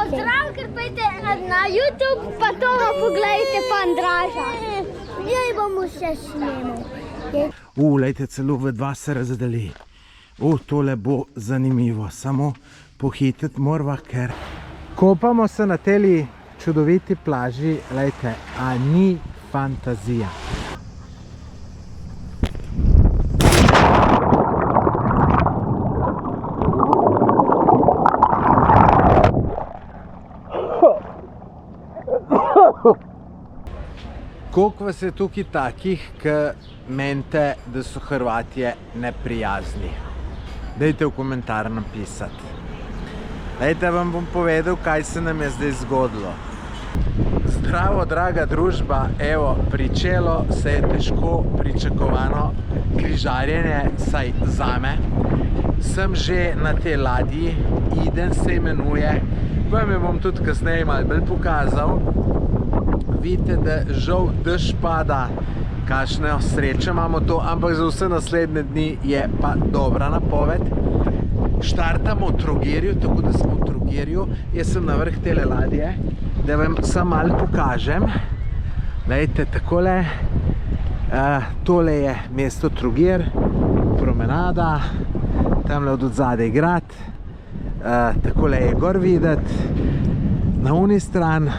Pozdrav, ker pejte na YouTube, pa to pogledajte pa Andraža. Njej bomo še snemal. Lejte, celo v dva se razdeli. Tole bo zanimivo, samo pohititi morava, ker kopamo se na teli čudoviti plaži, lejte, a ni fantazija. Koliko vas je tukaj takih, ki menite, da so Hrvatje neprijazni? Dajte v komentar napisati. Dajte, vam bom povedal, kaj se nam je zdaj zgodilo. Zdravo, draga družba, evo, pričelo se je težko pričakovano križarjenje, saj zame. Sem že na tej ladji, Eden se imenuje, vam jo bom tudi kasneje malo bolj pokazal. Vidite, da žal dež pada, kakšne sreče imamo to, ampak za vse naslednje dni je pa dobra napoved. Štartamo v Trogirju, tako da smo v Trogirju. Jaz sem na vrh tele ladje, da vam samo malo pokažem. Glejte, takole, tole je mesto Trogir, promenada, tamle od odzadaj grad, takole je gor videti, na uni stran.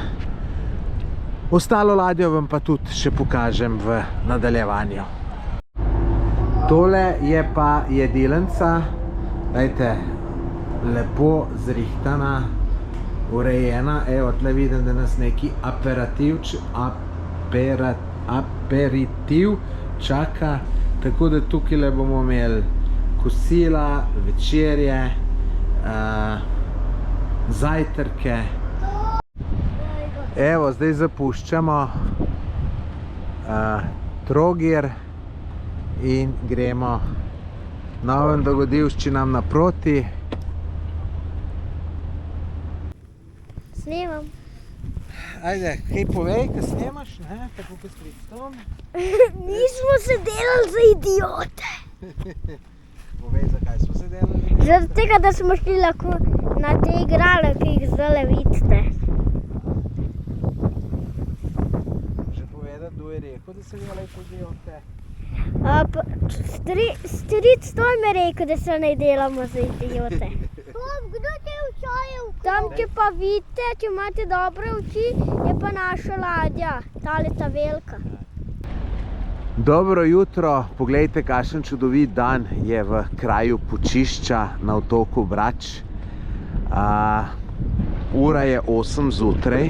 Ostalo ladjo vam pa tudi še pokažem v nadaljevanju. Tole je pa jedilnica, dajte, lepo zrihtana, urejena. Evo, tle vidim, da nas neki aperitiv čaka, tako da tukaj bomo imeli kosila, večerje, zajtrke. Evo, zdaj zapuščamo Trogir in gremo novim dogodivščinam naproti. Snemam. Ajde, kaj povej, kaj snemaš, ne? Tako kot s Kristom. Nismo se delali za idiote. Povej, zakaj smo se delali? Zaradi tega, da smo šli lahko na te igrale, ki jih zdaj vidite. Kdo je rekel, da se delaj za idiote? Stric to mi je rekel, da se ne delamo za idiote. Kdo te učajev? Tam, ki pa vidite, če imate dobre oči, je pa naša ladja, tale ta velika. Dobro jutro, poglejte, kakšen čudovit dan je v kraju Pučišča na otoku Brač. Ura je 8 zjutraj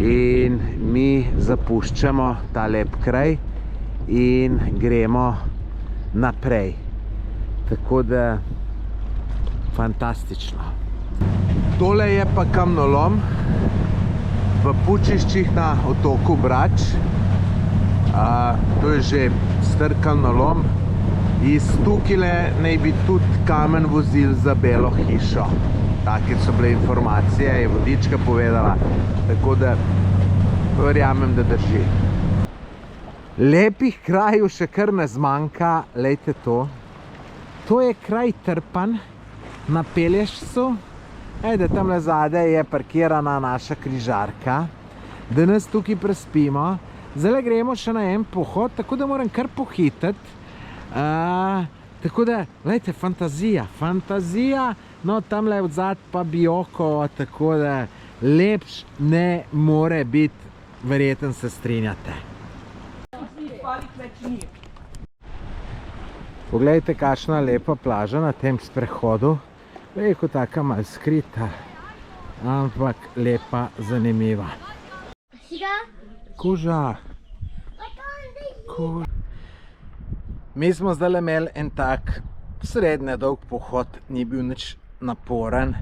in mi zapuščamo ta lep kraj in gremo naprej. Tako da fantastično. Tole je pa kamnolom v Pučiščih na otoku Brač. To je že star kamnolom. Iz tukaj naj bi tudi kamen vozil za Belo hišo. Take so bile informacije, je vodička povedala, tako da verjamem, da drži. Lepih krajev še kar ne zmanjka, lejte to. To je kraj Trpan na Pelješcu. Ejde, tamle zadaj je parkirana naša križarka, da nas tukaj prespimo. Zdaj gremo še na en pohod, tako da moram kar pohititi. Tako da, lejte, fantazija, no tamle odzad pa Biokova, tako da lepš ne more biti, verjetno se strinjate. Poglejte, kakšna lepa plaža na tem sprehodu. Veliko taka malo skrita, ampak lepa, zanimiva. Kuža. Mi smo zdaj imeli en tak srednje dolg pohod, ni bil nič naporen.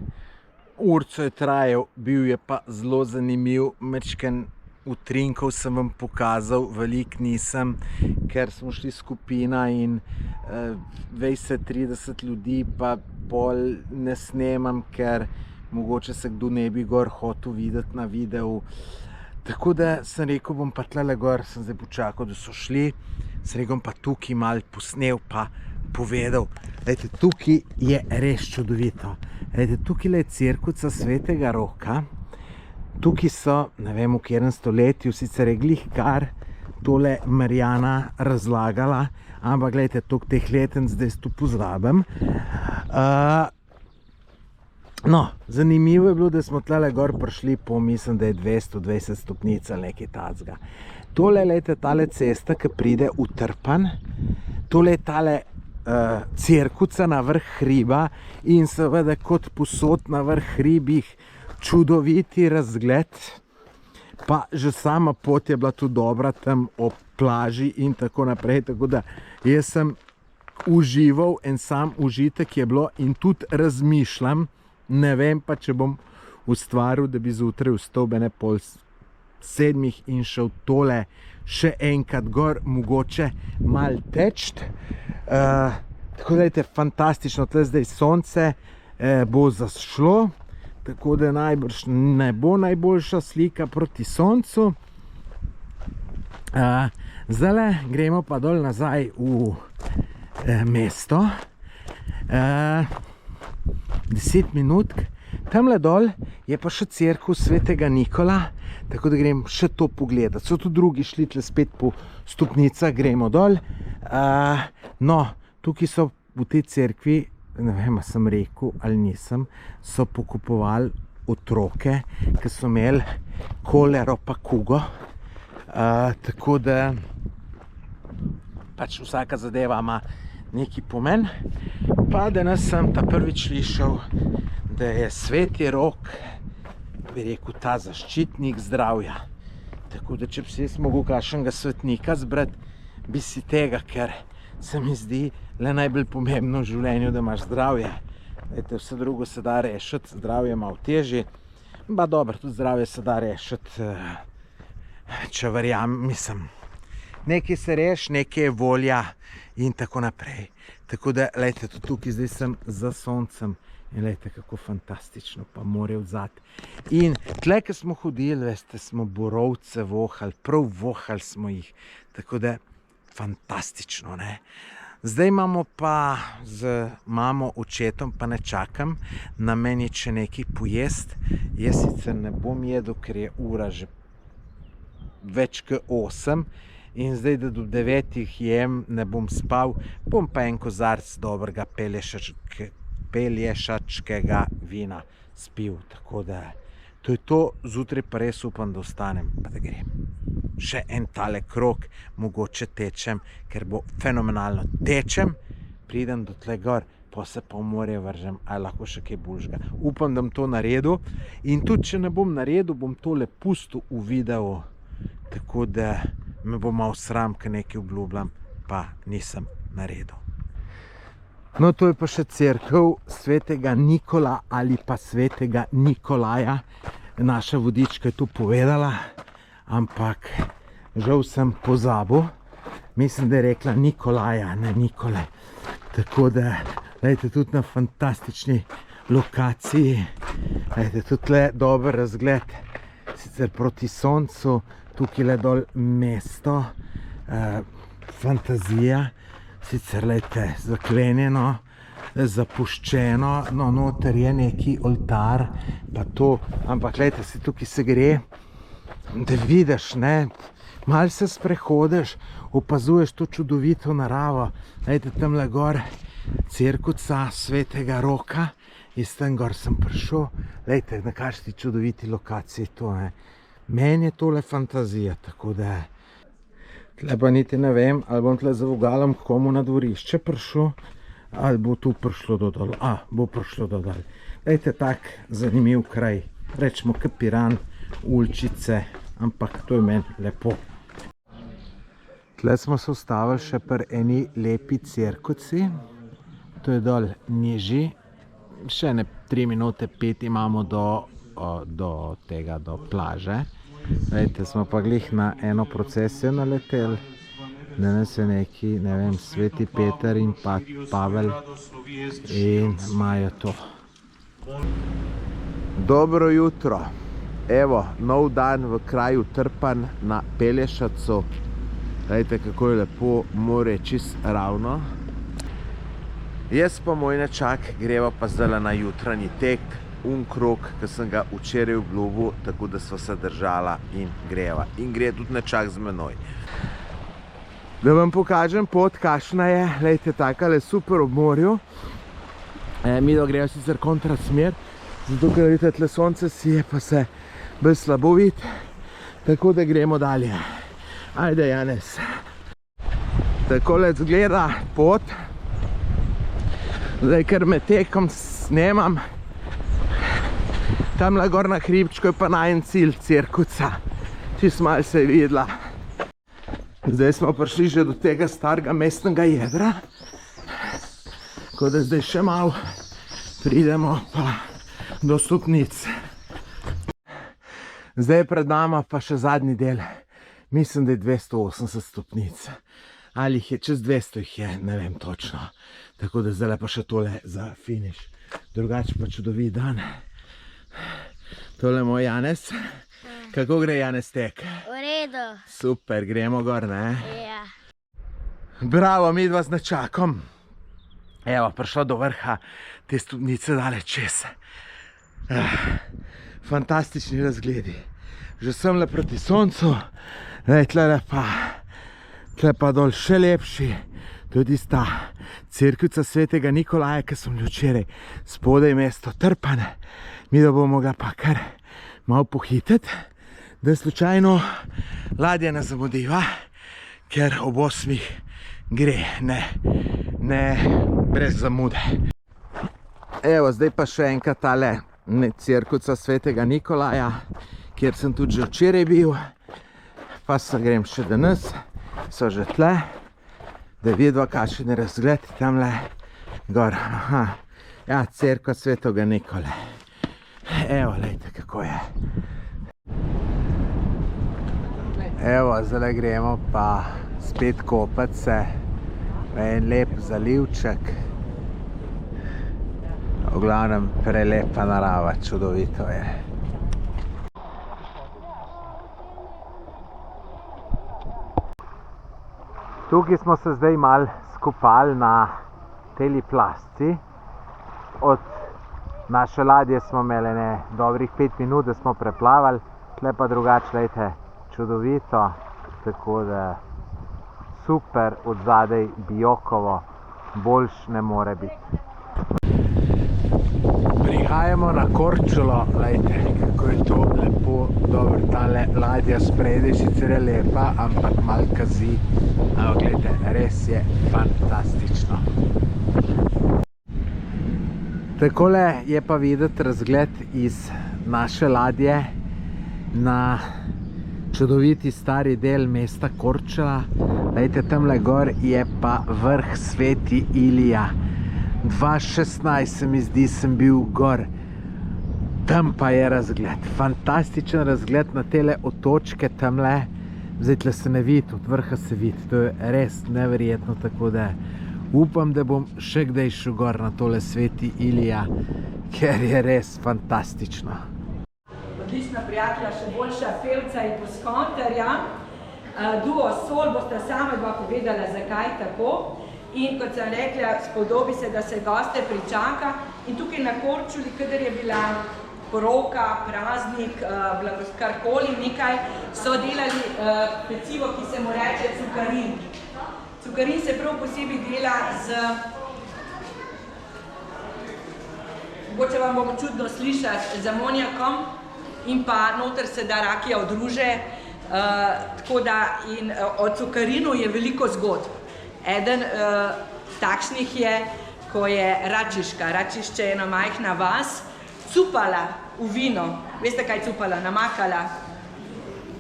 Urco je trajal, bil je pa zelo zanimiv, mečken utrinkov sem vam pokazal, veliko nisem, ker smo šli skupina in 20-30 ljudi, pa pol ne snemam, ker mogoče se kdo ne bi gor hotel videti na videu. Tako da sem rekel, bom pa tlele gor, sem zdaj počakal, da so šli, sem rekel, pa tukaj malo posnel, pa povedal. Lejte, tukaj je res čudovito. Lejte, tukaj je cerkvica Svetega Roka. Tukaj so, ne vem v katerem stoletju, sicer je glih kar tole Marjana razlagala, ampak gledajte, toliko teh leten zdaj tu pozabim. No, zanimivo je bilo, da smo tlele gor prišli po, mislim, da je 220 stopnic ali nekaj tacga. Tole, gledajte, tale cesta, ki pride v Trpan, tole je tale cerkvica na vrh hriba in seveda kot posod na vrh hribih čudoviti razgled, pa že sama pot je bila tu dobra tam ob plaži in tako naprej, tako da jaz sem užival, en sam užitek je bilo in tudi razmišljam, ne vem pa, če bom ustvaril, da bi zjutraj vstal bene pol 7 in šel tole še enkrat gor, mogoče malo teč. Tako da je fantastično, tle zdaj sonce bo zašlo, tako da najbrž ne bo najboljša slika proti soncu. Zdaj gremo pa dol nazaj v mesto. 10 minutk. Tamle dol je pa še cerkev Svetega Nikola, tako da grem še to pogledati. So tudi drugi šli tle spet po stopnicah, gremo dol. No, tukaj so v tej cerkvi, ne vem, sem rekel ali nisem, so pokupovali otroke, ki so imeli kolero pa kugo. Tako da pač vsaka zadeva ima neki pomen. Pa danes sem ta prvič slišal, da je Sveti Rok, bi rekel, ta zaščitnik zdravja. Tako da če bi si jaz mogel kakšnega svetnika zbrati, bi si tega, ker se mi zdi le najbolj pomembno v življenju, da imaš zdravje. Vete, vse drugo se da rešiti, zdravje malo težje. Ba dobro, tudi zdravje se da rešiti, če verjamem, mislim. Nekaj se reš, nekaj je volja in tako naprej. Tako da, lejte, tudi tukaj zdaj sem za soncem in lejte, kako fantastično pa more vzati. In tle, ko smo hodili, veste, smo borovce vohali, prav vohali smo jih. Tako da, fantastično, ne. Zdaj imamo pa z mamo, očetom, pa ne čakam, na meni še nekaj pojest. Jaz sicer ne bom jedel, ker je ura že več kot 8 in zdaj, da do 9 jem, ne bom spal, bom pa en kozarc dobrega pelješačkega vina spil. Tako da, to je to, zjutraj pa res upam, da ostanem, pa da grem. Še en tale krog, mogoče tečem, ker bo fenomenalno. Tečem, pridem do tle gor, pa se pa v morje vržem, ali lahko še kaj boljšega. Upam, da bom to naredil in tudi, če ne bom naredil, bom tole pustil v videu, tako da me bo malo sram, ker nekaj obljubljam, pa nisem naredil. No, to je pa še cerkev Svetega Nikola ali pa Svetega Nikolaja. Naša vodička je tu povedala, ampak žal sem pozabil. Mislim, da je rekla Nikolaja, ne Nikole. Tako da, gledajte, tudi na fantastični lokaciji. Gledajte, tudi tle dober razgled, sicer proti soncu, tukaj le dol mesto, fantazija, sicer gledajte, zaklenjeno, zapuščeno, no, noter je neki oltar, pa to, ampak gledajte, se tukaj se gre, da vidiš, ne, malo se sprehodiš, opazuješ to čudovito naravo. Gledajte, tamle gor cerkvica Svetega Roka, iz tam gor sem prišel. Gledajte, na kakšni čudoviti lokaciji to, ne. Meni je tole fantazija, tako da tle pa niti ne vem, ali bom tle za vogalom komu na dvorišče prišel, ali bo tu prišlo do dol. Bo prišlo do dol. Gledajte, tak zanimiv kraj. Rečemo Piran, uličice, ampak to je meni lepo. Tle smo se ustavili še pri eni lepi cerkvici. To je dol nižji. Še ne 3 minute, 5 imamo do plaže. Gledajte, smo pa glih na eno procesijo naleteli. Danes je neki, ne vem, Sveti Peter in pa Pavel in imajo to. Dobro jutro. Evo, nov dan v kraju Trpan na Pelješacu. Gledajte, kako je lepo, more čist ravno. Jaz pa moj nečak greva pa zdaj na jutranji tek, krog, ki sem ga včeraj obljubil, tako da sva se držala in greva. In gre tudi nečak z menoj. Da vam pokažem pot, kakšna je, glejte, takale super ob morju. Midva greva sicer kontra smer, zato ker vidite, tle sonce sije, pa se bolj slabo vidi, tako da gremo dalje. Ajde, Janez. Takole izgleda pot. Zdaj, ker me tekom snemam, tamle gor na hribčku je pa najin cilj Cirkusa. Čist malo se je videla. Zdaj smo prišli že do tega starega mestnega jedra. Tako da zdaj še malo pridemo pa do stopnic. Zdaj je pred nama pa še zadnji del. Mislim, da je 280 stopnic. Ali jih je, čez 200 jih je, ne vem točno. Tako da zdaj pa še tole za finiš. Drugače pa čudovit dan. Tole je moj Janez. Kako gre, Janez, tek? V redu. Super, gremo gor, ne? Ja. Bravo, midva z nečakom. Evo, prišla do vrha te stopnice daleč čez. Fantastični razgledi. Že sem le proti soncu. Tle pa dol še lepši. Tudi sta Cirkusa Svetega Nikolaja, ki sem bili včeraj spodaj mesto Trpan. Mi da bomo ga pa kar malo pohititi, da slučajno ladja ne zamudiva, ker ob 8 gre, ne brez zamude. Evo, zdaj pa še enkrat tale Cirkusa Svetega Nikolaja, kjer sem tudi že včeraj bil, pa se grem še danes, so že tle, da vidva kakšen je razgled tamle gor. Aha, ja, Cerkev Svetega Nikole. Evo, lejte, kako je. Evo, zdaj gremo pa spet kopati se v en lep zalivček. V glavnem, prelepa narava, čudovito je. Tukaj smo se zdaj malo skupali na teli plasci. Od naše ladje smo imeli dobrih 5 minut, da smo preplavali. Tle pa drugače, lejte, čudovito, tako da super, od zadaj Biokovo, boljš ne more biti. Prihajamo na Korčulo, lejte, kako je to lepo, dobro, tale ladja spredaj sicer je lepa, ampak malo kazi. Ampak gledajte, res je fantastično. Takole je pa videti razgled iz naše ladje na čudoviti stari del mesta Korčula. Lejte, tamle gor je pa vrh Sveti Ilija. 2016 se mi zdi, sem bil gor. Tam pa je razgled. Fantastičen razgled na tele otočke tamle. Zdaj tle se ne vidi, od vrha se vidi. To je res neverjetno, tako da upam, da bom še kdaj šel gor na tole Sveti Ilija, ker je res fantastično. Odlična prijatelja, še boljša pevca in poskonterja. Duo Sol boste same dva povedala, zakaj tako. In kot sem rekla, spodobi se, da se goste pričaka. In tukaj na Korčuli, kadar je bila poroka, praznik, karkoli nekaj, so delali pecivo, ki se mu reče cukarin. Cukarin se prav posebej dela z, mogoče vam bomo čudno slišati, z amonijakom in pa noter se da rakija odruže. Tako da in o cukarinu je veliko zgodb. Eden takšnih je, ko je Račiška. Račišče je ena majhna vas, cupala v vino. Veste, kaj je cupala? Namakala.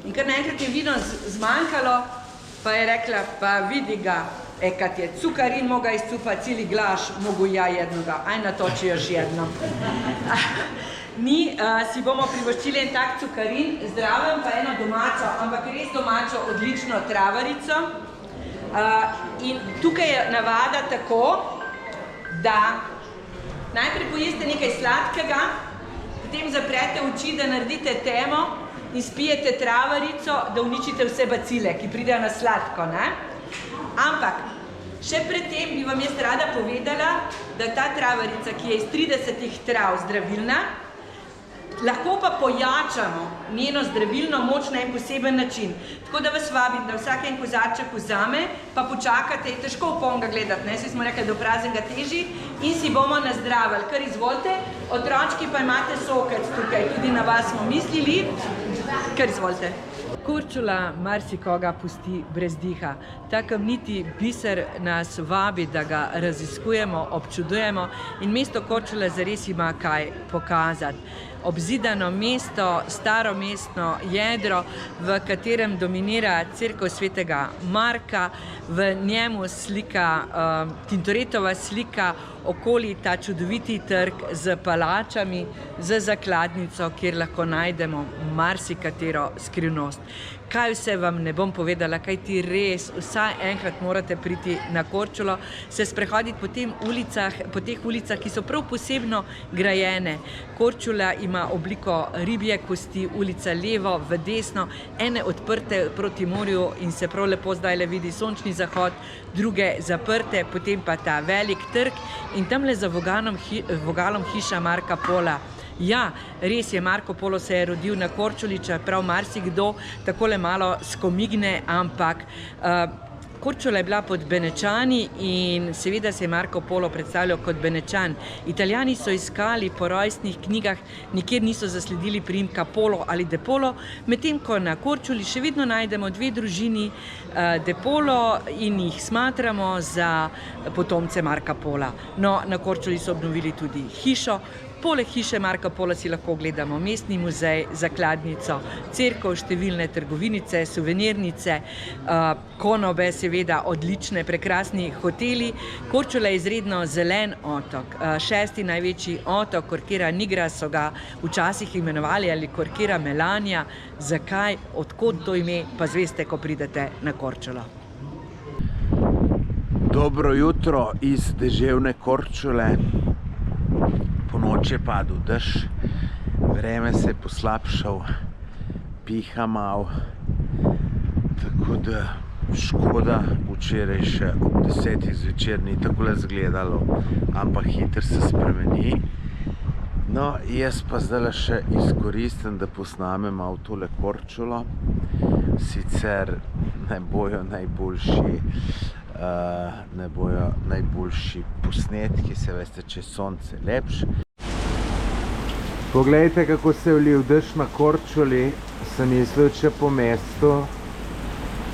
In kar naenkrat je vino zmanjkalo, pa je rekla, pa vidi ga, kad je cukarin moga izcupati cili glaš, mogu ja jednoga. Aj natoči još jedno. Mi si bomo privoščili en tak cukarin, zdraven pa eno domačo, ampak res domačo, odlično travarico. In tukaj je navada tako, da najprej pojeste nekaj sladkega, potem zaprete oči, da naredite temo in spijete travarico, da uničite vse bacile, ki pridejo na sladko, ne? Ampak Še predtem bi vam jaz rada povedala, da ta travarica, ki je iz 30 trav zdravilna, lahko pa pojačamo njeno zdravilno moč na en poseben način. Tako da vas vabim, da vsak en kozarček vzame, pa počakate, je težko v polnega gledati, ne? Saj smo rekli, da v praznega teži in si bomo nazdravili. Kar izvolite, otročki pa imate sokec tukaj, tudi na vas smo mislili. Kar izvolite. Korčula marsikoga pusti brez diha. Ta kamniti biser nas vabi, da ga raziskujemo, občudujemo in mesto Korčula zares ima kaj pokazati. Obzidano mesto, staro mestno jedro, v katerem dominira cerkev svetega Marka, v njemu slika, Tintoretova slika okoli ta čudoviti trg z palačami, z zakladnico, kjer lahko najdemo marsikatero skrivnost. Kaj vse vam ne bom povedala, kaj ti res vsaj enkrat morate priti na Korčulo, se sprehoditi po teh ulicah, ki so prav posebno grajene. Korčula ima obliko ribje kosti, ulica levo v desno, ene odprte proti morju in se prav lepo zdaj le vidi sončni zahod, druge zaprte, potem pa ta velik trg in tamle za vogalom hiša Marka Pola. Ja, res je, Marko Polo se je rodil na Korčuli, čeprav marsikdo takole malo skomigne, ampak Korčula je bila pod Benečani in seveda se je Marko Polo predstavljal kot Benečan. Italijani so iskali po rojstnih knjigah, nikjer niso zasledili priimka Polo ali De Polo, medtem ko na Korčuli še vedno najdemo dve družini De Polo in jih smatramo za potomce Marka Pola. No, na Korčuli so obnovili tudi hišo. Poleg hiše Marka Pola si lahko gledamo mestni muzej, zakladnico, cerkev, številne trgovinice, suvenirnice, konobe, seveda odlične, prekrasni hoteli. Korčula je izredno zelen otok, 6. največji otok, Corchera Nigra so ga včasih imenovali ali Corchera Melania. Zakaj, odkot to ime, pa zveste, ko pridete na Korčulo. Dobro jutro iz deževne Korčule. Po noči je padel dež, vreme se je poslabšal, piha malo, tako da škoda, včeraj še ob 10. zvečer ni takole izgledalo, ampak hitro se spremeni. No, jaz pa zdaj še izkoristim, da posnamem malo tole Korčulo, sicer ne bojo najboljši posnetki, se veste, če je sonce lepše. Poglejte, kako se je vlil dež na Korčuli, sem mislil, če po mestu,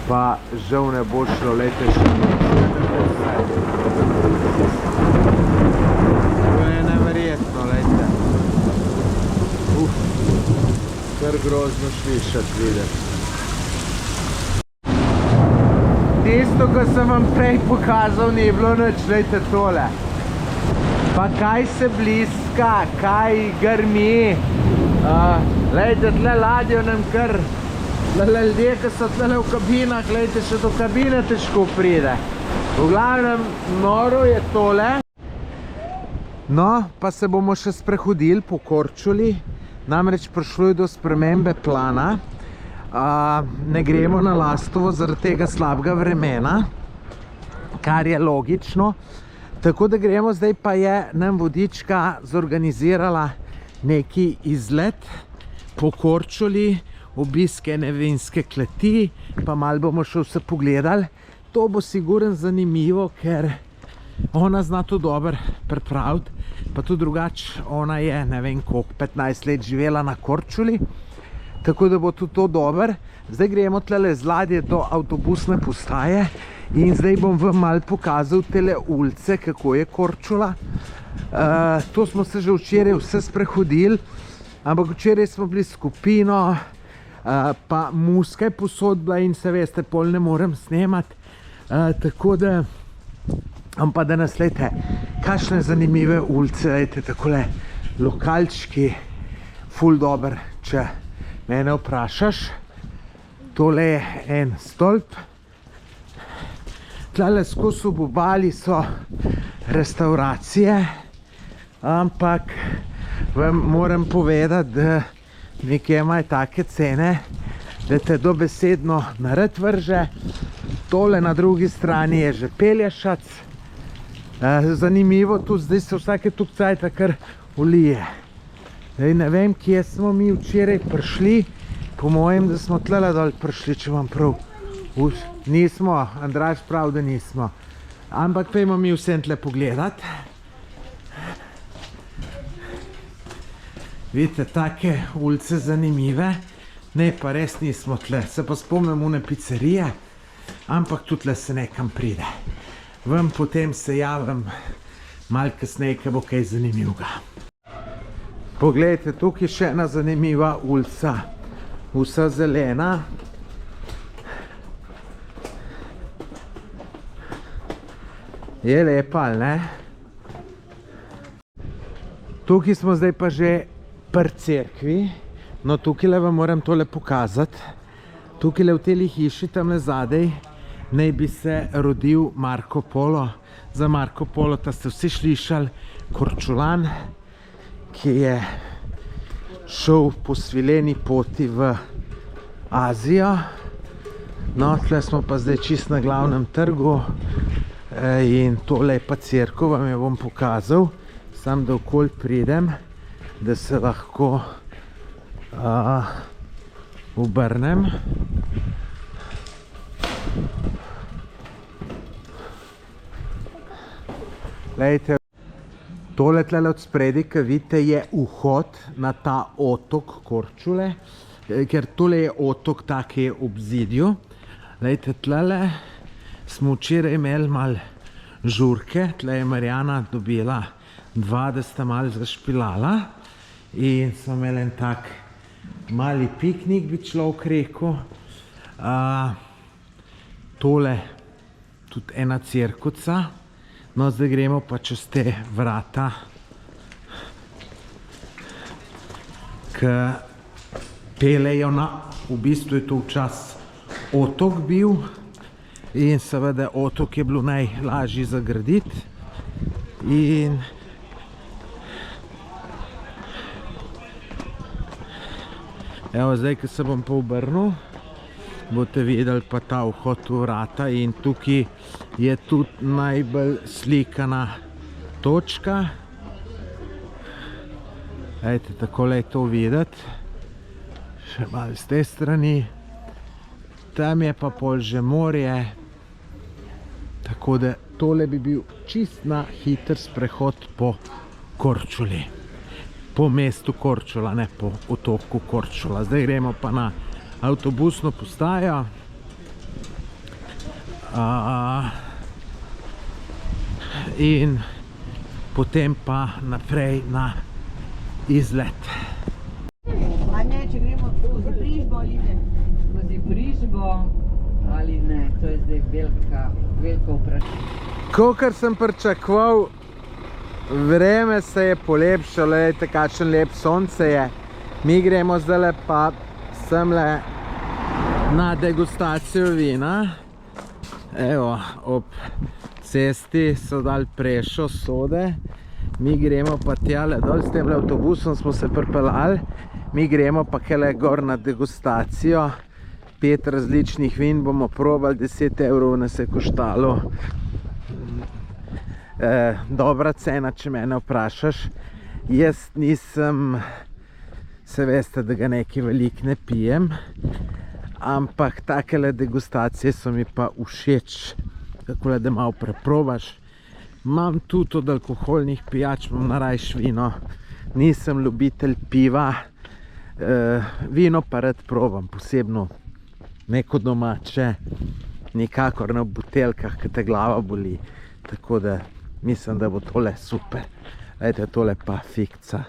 pa žal ne bo šlo, lejte še to je neverjetno, lejte. Kar grozno slišati, videti. Tisto, ko sem vam prej pokazal, ni bilo nič, lejte tole. Pa kaj se bliska, kaj grmi. Lejte, tle ladjo nam kar, ljudje, ki so tle v kabinah, lejte, še do kabine težko pride. V glavnem, noro je tole. No, pa se bomo še sprehodili po Korčuli, namreč prišlo je do spremembe plana. Ne gremo na Lastovo zaradi tega slabega vremena, kar je logično. Tako da gremo, zdaj pa je nam vodička zorganizirala neki izlet po Korčuli, obisk ene vinske kleti, pa malo bomo še vse pogledali. To bo sigurno zanimivo, ker ona zna to dobro pripraviti, pa tudi drugače, ona je, ne vem koliko, 15 let živela na Korčuli. Tako da bo tudi to dobro. Zdaj gremo tlele z ladje do avtobusne postaje in zdaj bom vam malo pokazal tele ulice, kako je Korčula. To smo se že včeraj vse sprehodili, ampak včeraj smo bili skupino, pa muska je posodila in se veste, pol ne morem snemati. Tako da, pa da nas, lejte, kakšne zanimive ulice, lejte, takole lokalčki, ful dober, če mene vprašaš. Tole je en stolp. Tlele skozi ob obali so restauracije, ampak vam moram povedati, da nekje imajo take cene, da te dobesedno narod vrže. Tole na drugi strani je že Pelješac. Zanimivo, tu zdaj se vsake tuk cajta kar ulije. Zdaj ne vem, kje smo mi včeraj prišli. Po mojem, da smo tlele dol prišli, če vam prav. Nismo, Andraž prav, da nismo. Ampak pojmo mi vsem tle pogledat. Vidite, take ulice zanimive. Ne, pa res nismo tle. Se pa spomnim une pizzerije, ampak tudi tle se nekam pride. Vam potem se javim malo kasneje, ko bo kaj zanimivega. Poglejte, tukaj je še ena zanimiva ulica. Vsa zelena. Je lepa, ali ne? Tukaj smo zdaj pa že pri cerkvi. No, tukaj vam moram tole pokazati. Tukaj v teli hiši tamle zadej naj bi se rodil Marko Polo. Za Marko Polo ta ste vsi slišali, Korčulan, ki je šel po svileni poti v Azijo. No, tle smo pa zdaj čist na glavnem trgu in tole je pa cerkev, vam jo bom pokazal, sam da okoli pridem, da se lahko obrnem. Glejte, tole tle od spredi, ki vidite, je vhod na ta otok Korčule, ker tole je otok, tak je ob zidju. Glejte, tle smo včeraj imeli malo žurke, tle je Marjana dobila 2, da sta malo zašpilala in smo imeli en tak mali piknik, bi človek rekel. Tole tudi ena cerkovca. No, zdaj gremo pa čez te vrata, ki pelejo na, v bistvu je to včas otok bil in seveda otok je bilo najlažji zagraditi. In evo, zdaj, ko se bom pa obrnil, boste videli pa ta vhod v vrata in tukaj je tudi najbolj slikana točka. Ejte, takole je to videti. Še malo z te strani. Tam je pa pol že morje. Tako da tole bi bil čist na hiter sprehod po Korčuli. Po mestu Korčula, ne po otoku Korčula. Zdaj gremo pa na avtobusno postajo. In potem pa naprej na izlet. A ne, če gremo skozi Prižbo ali ne? Skozi Prižbo ali ne, to je zdaj veliko vprašanje. Kakor sem pričakoval, vreme se je polepšalo, gledajte, kakšen lep sonce je. Mi gremo zdaj pa semle na degustacijo vina. Evo, ob cesti so dali prešo sode. Mi gremo pa tjale dol, s temle avtobusom smo se pripeljali. Mi gremo pa kele gor na degustacijo. 5 različnih vin bomo probali, 10 evrov nas je koštalo. Dobra cena, če mene vprašaš. Jaz nisem, se veste, da ga nekaj veliko ne pijem, ampak takele degustacije so mi pa všeč, takole, da malo preprobaš. Imam tudi od alkoholnih pijač, imam narajš vino, nisem ljubitelj piva, vino pa rad probam, posebno neko domače, nikakor na buteljkah, ki te glava boli, tako da mislim, da bo tole super. Ejte, tole pa fikca.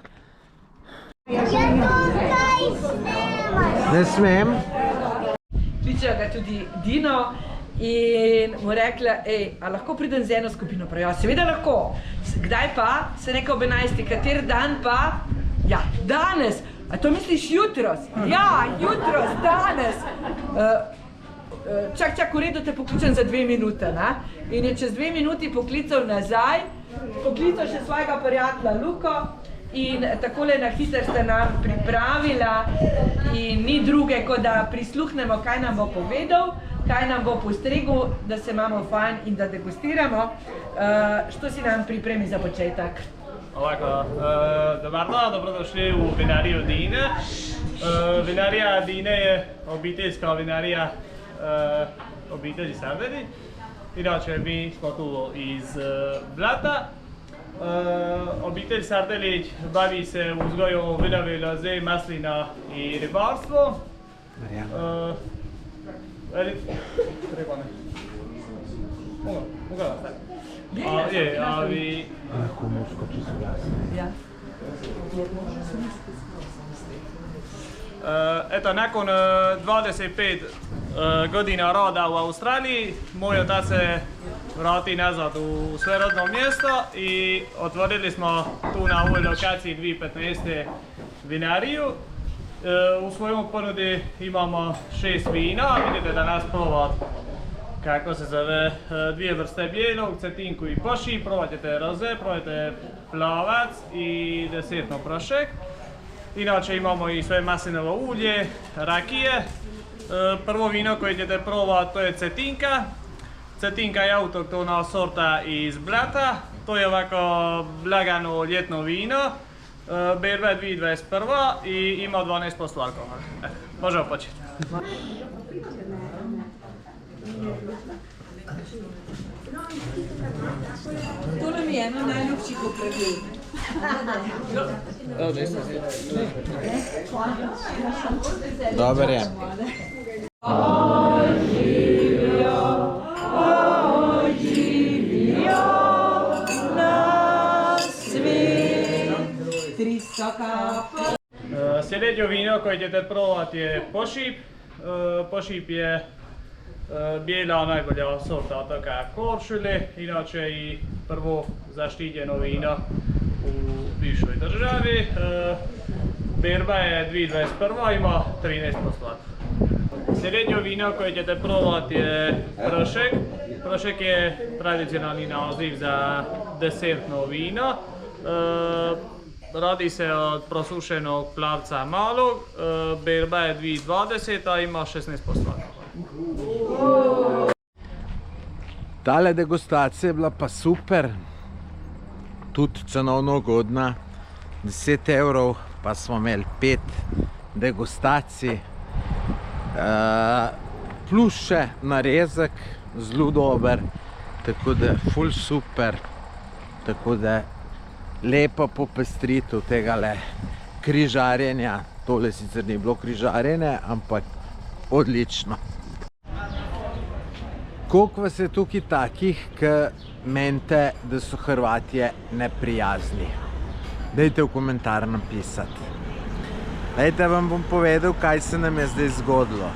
Ne smem? Kličejo ga tudi Dino in mu rekla, a lahko pridem z eno skupino? Pravi, ja, seveda lahko. Kdaj pa? Se neka ob 11. Kater dan pa? Ja, danes. A to misliš jutros? Ja, jutros, danes. Čak, v redu, te pokličem za 2 minute, ne? In je čez 2 minuti poklical nazaj, poklical še svojega prijatelja Luko In takole na hiter ste nam pripravila in ni druge, kot da prisluhnemo, kaj nam bo povedal, kaj nam bo postregel, da se imamo fajn in da degustiramo. Što si nam pripremi za početak? Ovako, dobar dan, dobrodošli u vinariju Dine. Vinarija Dine je obiteljska vinarija obitelji Sardeli. Inače, mi smo tu iz Blata. Obitelj Sardelić bavi se uzgojom vinove loze, maslina i ribarstvo. Treba ne. Moga da Eto, nakon 25 godina rada u Australiji, moj otac se vrati nazad u svoje rodno mjesto i otvorili smo tu na ovoj lokaciji 2015. vinariju. U svojom ponudi imamo 6 vina, vidite danas provat kako se zove, 2 vrste bijelog, cetinku i poši, provat ćete roze, provat ćete plavac i desertno prošek. Inače imamo i sve maslinovo ulje, rakije. Prvo vino koje ćete probati to je cetinka. Cetinka je autoktona sorta iz Blata. To je ovako lagano ljetno vino. Berba je 2021 i ima 12% alkohola. Možemo početi. To nam je eno najljubših opravil. Dobar je. Sljedeće vino koje ćete probati je pošip. Pošip je bijela najbolja sorta otoka Korčule, inače i prvo zaštićeno vino u bivšoj državi. Berba je 2021, ima 13%. Sljedeće vino koje ćete probati je prošek. Prošek je tradicionalni naziv za desertno vino. Radi se od prosušenog plavca malog. Berba je 2020, a ima 16%. Tale degustacija je bila pa super, tudi cenovno ugodna, 10 €, pa smo imeli 5 degustacij, plus še narezek, zelo dober, tako da ful super, tako da lepa popestritev tegale križarjenja, tole sicer ni bilo križarjenje, ampak odlično. Koliko vas je tukaj takih, ki menite, da so Hrvatje neprijazni? Dajte v komentar napisati. Dajte, vam bom povedal, kaj se nam je zdaj zgodilo.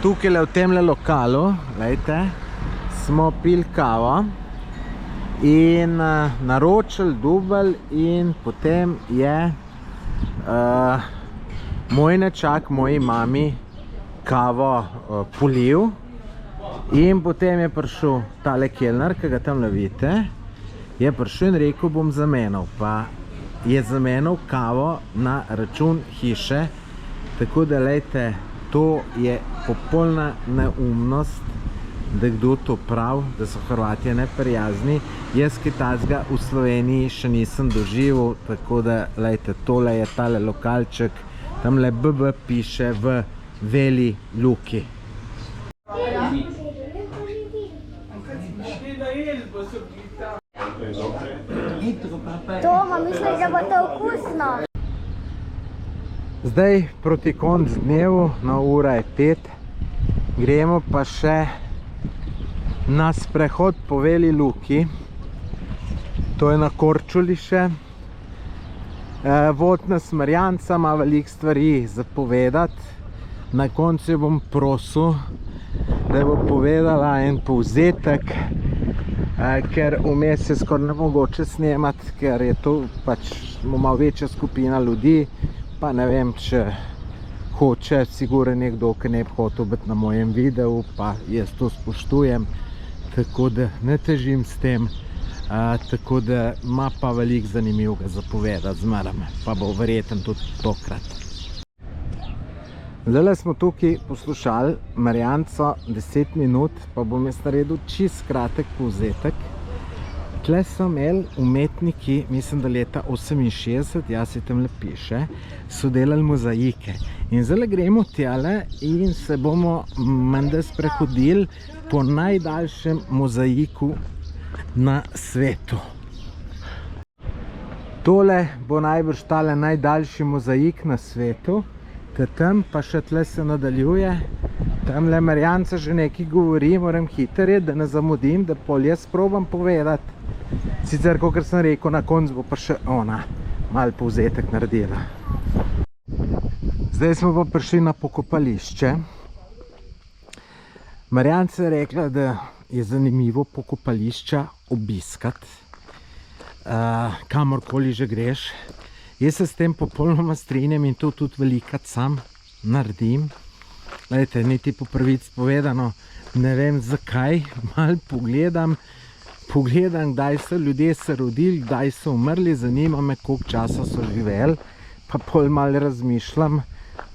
Tukaj v temle lokalu, dajte, smo pili kavo in naročili dubelj in potem je moj nečak, moji mami kavo polil. In potem je prišel tale kelner, ki ga tam vidite, je prišel in rekel, bom zamenjal, pa je zamenjal kavo na račun hiše, tako da lejte, to je popolna neumnost, da kdo to prav, da so Hrvatje neprijazni. Jaz kaj takega v Sloveniji še nisem doživel, tako da lejte, tole je tale lokalček, tamle BB piše v Veli Luki. Toma, misliš, da bo to okusno? Zdaj proti konc dnevu, na ura je 5, gremo pa še na sprehod po Veli Luki. To je na Korčuli še. Vodna Smrjanca ima veliko stvari za povedati. Na koncu jo bom prosil, da bo povedala en povzetek, ker vmes je skoraj nemogoče snemati, ker je to pač malo večja skupina ljudi, pa ne vem, če hoče sigurno nekdo, ki ne bi hotel biti na mojem videu, pa jaz to spoštujem, tako da ne težim s tem. tako da ima pa veliko zanimivega zapovedati zmerom, pa bo verjetno tudi tokrat. Zdaj smo tukaj poslušali Marjanco 10 minut, pa bom jaz naredil čist kratek povzetek. Tle so imeli umetniki, mislim, da leta 68, jaz si tam le piše, so delali mozaike. In zdaj gremo tjale in se bomo menda sprehodili po najdaljšem mozaiku na svetu. Tole bo najbrž tale najdaljši mozaik na svetu, tam pa še tle se nadaljuje. Tamle Marjanca že nekaj govori, moram hitreje, da ne zamudim, da pol jaz probam povedati. Sicer, kakor sem rekel, na koncu bo pa še ona malo povzetek naredila. Zdaj smo pa prišli na pokopališče. Marjanca je rekla, da je zanimivo pokopališča obiskati, kamorkoli že greš. Jaz se s tem popolnoma strinjam in to tudi velikrat sam naredim. Glejte, niti po pravici povedano, ne vem zakaj, malo pogledam, kdaj so ljudje se rodili, kdaj so umrli, zanima me, koliko časa so živeli, pa pol malo razmišljam,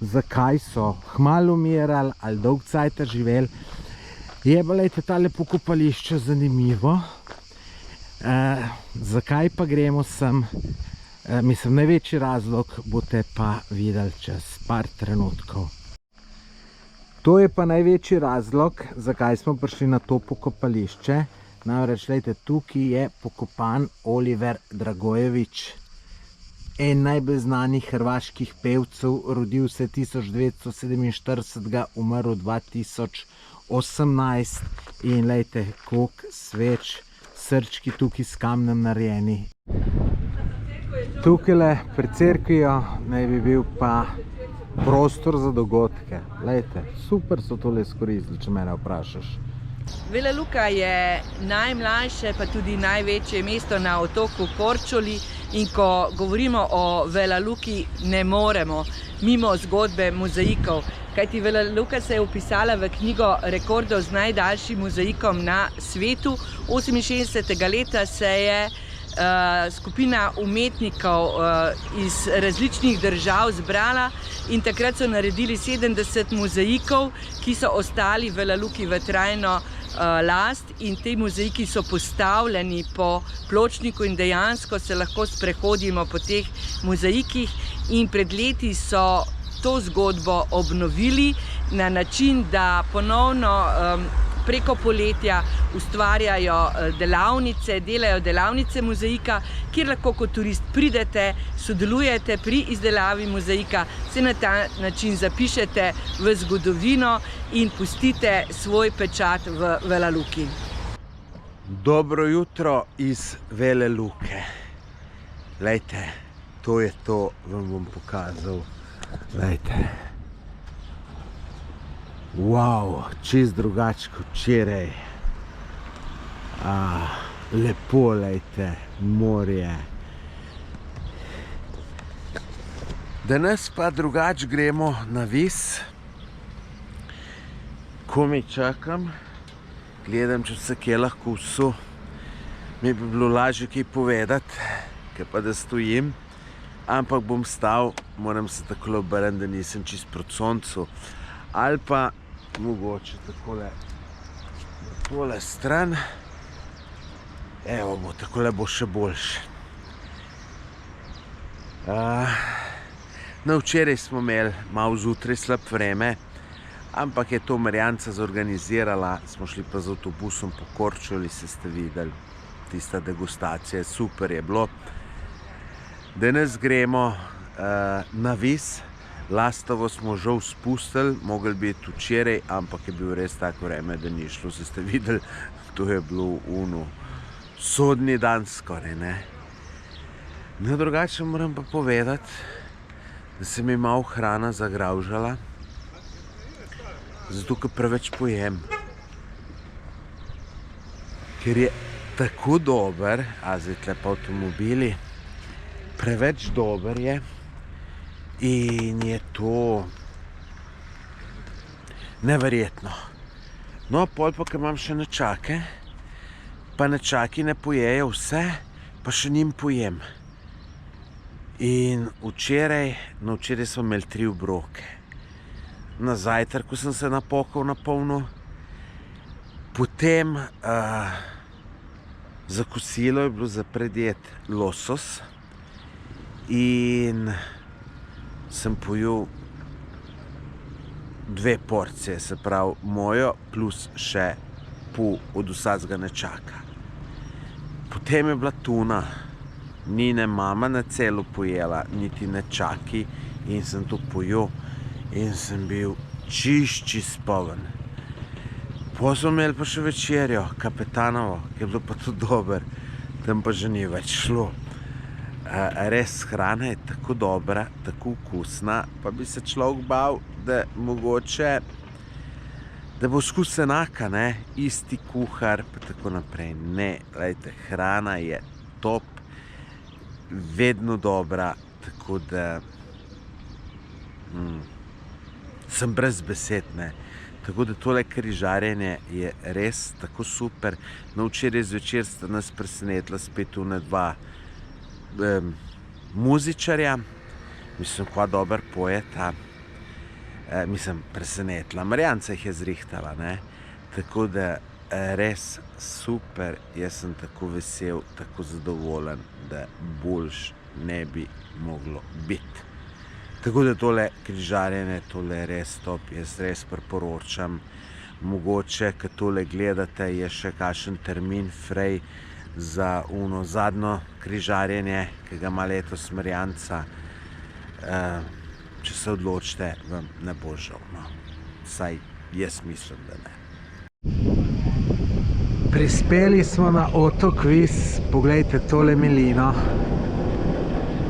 zakaj so kmalu umirali ali dolg cajta živeli. Je pa, glejte, tale pokopališče zanimivo. Zakaj pa gremo sem? Mislim, največji razlog boste pa videli čez par trenutkov. To je pa največji razlog, zakaj smo prišli na to pokopališče. Namreč, glejte, tukaj je pokopan Oliver Dragojević, en najbolj znanih hrvaških pevcev, rodil se 1947, umrl 2018 in glejte, koliko sveč, srčki tukaj s kamnem narejeni. Tukaj pred cerkvijo naj bi bil pa prostor za dogodke. Glejte, super so tole izkoristili, če mene vprašaš. Vela Luka je najmlajše, pa tudi največje mesto na otoku Korčuli in ko govorimo o Vela Luki, ne moremo mimo zgodbe mozaikov. Kajti Vela Luka se je upisala v knjigo rekordov z najdaljšim mozaikom na svetu. 68. leta se je skupina umetnikov iz različnih držav zbrala in takrat so naredili 70 mozaikov, ki so ostali Vela Luki v trajno last in te mozaiki so postavljeni po pločniku in dejansko se lahko sprehodimo po teh mozaikih in pred leti so to zgodbo obnovili na način, da ponovno preko poletja ustvarjajo delavnice, delajo delavnice mozaika, kjer lahko kot turist pridete, sodelujete pri izdelavi mozaika, se na ta način zapišete v zgodovino in pustite svoj pečat v Vela Luki. Dobro jutro iz Vele Luke. Glejte, to je to, vam bom pokazal. Glejte. Wow, čist drugače kot včeraj. Lepo, glejte, morje. Danes pa drugače gremo na Vis. Komaj čakam, gledam, če se kje lahko vsu. Mi bi bilo lažje kaj povedati, ker pa da stojim. Ampak bom stal, moram se takole obrniti, da nisem čist proti soncu. Ali pa mogoče takole na tole stran. Evo bo, takole bo še boljše. No, včeraj smo imeli malo zjutraj slab vreme, ampak je to Marjanca zorganizirala, smo šli pa z avtobusom po Korčuli, se ste videli, tista degustacija, super je bilo. Danes gremo na Vis. Lastovo smo žal spustili, mogli biti včeraj, ampak je bil res tako vreme, da ni šlo, se ste videli, to je bilo sodni dan skoraj, ne. No, drugače moram pa povedati, da se mi malo hrana zagravžala, zato ker preveč pojem. Ker je tako dober, zdaj tle pa avtomobili, preveč dober je in je to neverjetno. No, pol pa, ker imam še nečake, pa nečaki ne pojejo vse, pa še njim pojem. In včeraj smo imeli 3 obroke. Na zajtrku sem se napokal na polno, potem za kosilo je bilo za predjed losos in sem pojel 2 porcije, se pravi mojo plus še pol od vsakega nečaka. Potem je bila tuna, ni ne mama na celo pojela, niti nečaki, in sem to pojel in sem bil čist poln. Potem smo imeli pa še večerjo, kapetanovo, ki je bilo pa tudi dober, tam pa že ni več šlo. Res hrana je tako dobra, tako okusna, pa bi se človek bal, da mogoče, da bo skus enaka, ne, isti kuhar, pa tako naprej. Ne, glejte, hrana je top, vedno dobra, tako da sem brez besed, ne. Tako da tole križarjenje je res tako super. No, včeraj zvečer sta nas presenetila spet one 2 muzičarja. Mislim, kva dober pojeta. Mislim, presenetila. Marjanca jih je zrihtala, ne. Tako da res super. Jaz sem tako vesel, tako zadovoljen, da boljš ne bi moglo biti. Tako da tole križarjenje, tole je res top, jaz res priporočam. Mogoče, ko tole gledate, je še kakšen termin fraj za uno zadnjo križarjenje, ki ga ima letos Marjanca. Če se odločite, vam ne bo žal, no. Vsaj jaz mislim, da ne. Prispeli smo na otok Vis, poglejte tole milino.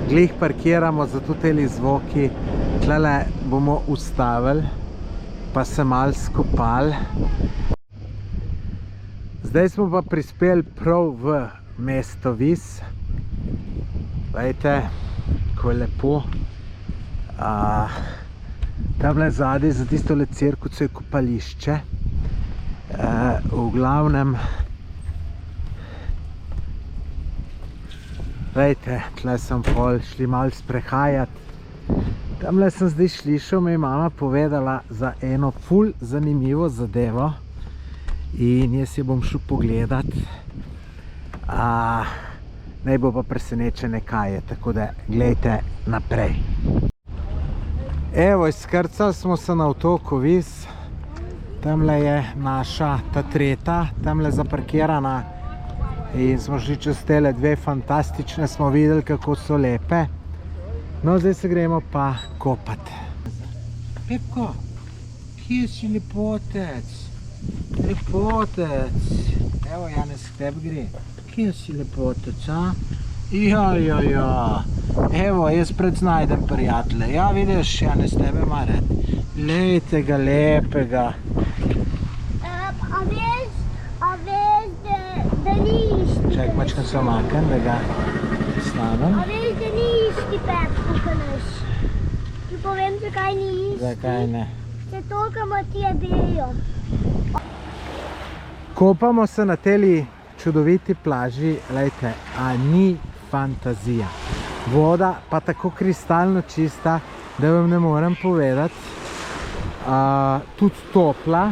Glih parkiramo, zato teli zvoki. Tlele bomo ustavili, pa se malo skopali. Zdaj smo pa prispeli prav v mesto Vis. Glejte, kako je lepo. Tamle zadaj za tistole cirkusu je kopališče. V glavnem, glejte, tle sem pol šli malo sprehajati. Tamle sem zdaj slišal, mi je mama povedala za eno ful zanimivo zadevo in jaz jo bom šel pogledat. Naj bo pa presenečenje, kaj je, tako da glejte naprej. Evo, izkrcali smo se na otoku Vis. Tamle je naša tatreta, tamle zaparkirana. In smo šli čez tele 2 fantastične, smo videli, kako so lepe. No, zdaj se gremo pa kopat. Pepko, kje si lepotec? Lepotec. Evo, Janez, k tebi gre. Kje si lepotec, a? Ja. Evo, jaz predznajdem prijatelje. Ja, vidiš, Janez, tebe ima rad. Lejte ga lepega. A veš, da ni isti. Čak, mačkam se omakam, da ga snamem. A veš, da ni isti Pepko, kot naš. Ti povem, zakaj ni isti. Zakaj ne? Se toliko Matije bejo. Kopamo se na teli čudoviti plaži, lejte, a ni fantazija. Voda pa tako kristalno čista, da vam ne morem povedati. Tudi topla,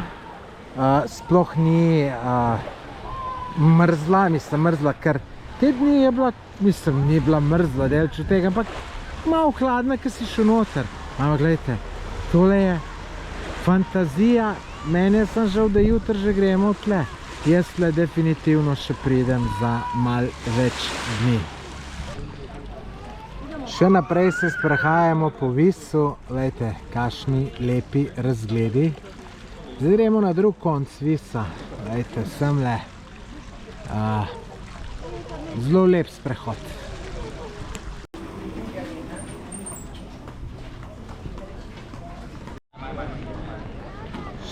sploh ni mrzla, ker te dni je bila, ni bila mrzla delč od tega, ampak malo hladna, ker si šel noter. Ampak gledajte, tole je fantazija, meni sem žal, da jutri že gremo tle. Jaz tle definitivno še pridem za malo več dni. Še naprej se sprehajamo po Visu, gledajte, kakšni lepi razgledi. Zdaj gremo na drug konc Visa, gledajte, semle. Zelo lep sprehod.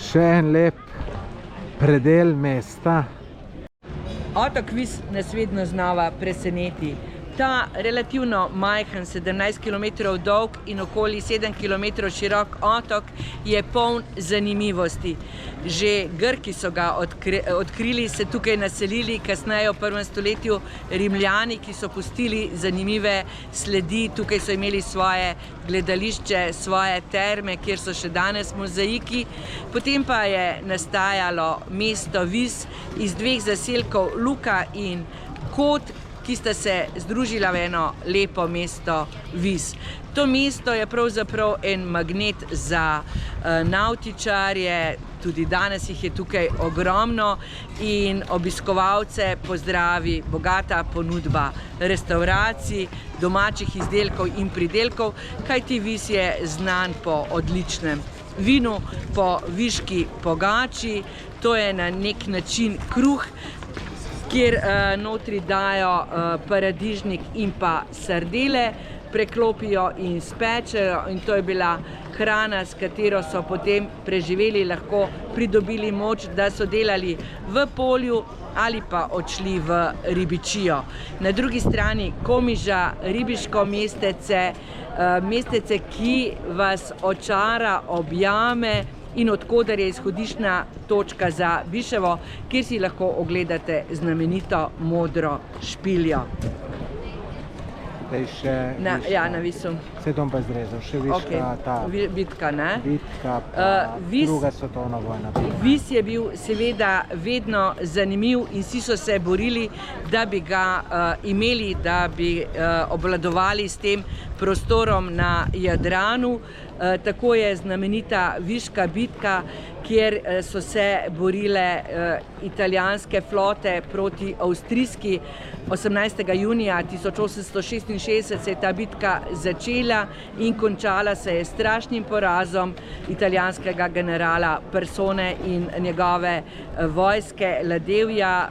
Še en lep predel mesta. Otok Vis nas vedno znova preseneti. Ta relativno majhen, 17 km dolg in okoli 7 km širok otok je poln zanimivosti. Že Grki so ga odkrili, se tukaj naselili, kasneje v 1. stoletju Rimljani, ki so pustili zanimive sledi. Tukaj so imeli svoje gledališče, svoje terme, kjer so še danes mozaiki. Potem pa je nastajalo mesto Vis iz dveh zaselkov Luka in Kot, ki sta se združila v eno lepo mesto Vis. To mesto je pravzaprav en magnet za navtičarje, tudi danes jih je tukaj ogromno in obiskovalce pozdravi bogata ponudba restavracij, domačih izdelkov in pridelkov, kajti Vis je znan po odličnem vinu, po viški pogači. To je na nek način kruh, kjer notri dajo paradižnik in pa sardele, preklopijo in spečejo, in to je bila hrana, s katero so potem preživeli, lahko pridobili moč, da so delali v polju ali pa odšli v ribičijo. Na drugi strani Komiža, ribiško mestece, mestece, ki vas očara, objame in odkoder je izhodiščna točka za Biševo, kjer si lahko ogledate znamenito modro špiljo. Ja, na Visu. Se bom pa zrezal, še Viška, ta bitka, ne? bitka, pa druga svetovna vojna. Vis je bil seveda vedno zanimiv in vsi so se borili, da bi ga imeli, da bi obvladovali s tem prostorom na Jadranu. Tako je znamenita Viška bitka, kjer so se borile italijanske flote proti avstrijski. 18. junija 1866 se je ta bitka začela in končala se je strašnim porazom italijanskega generala Persone in njegove vojske ladjevja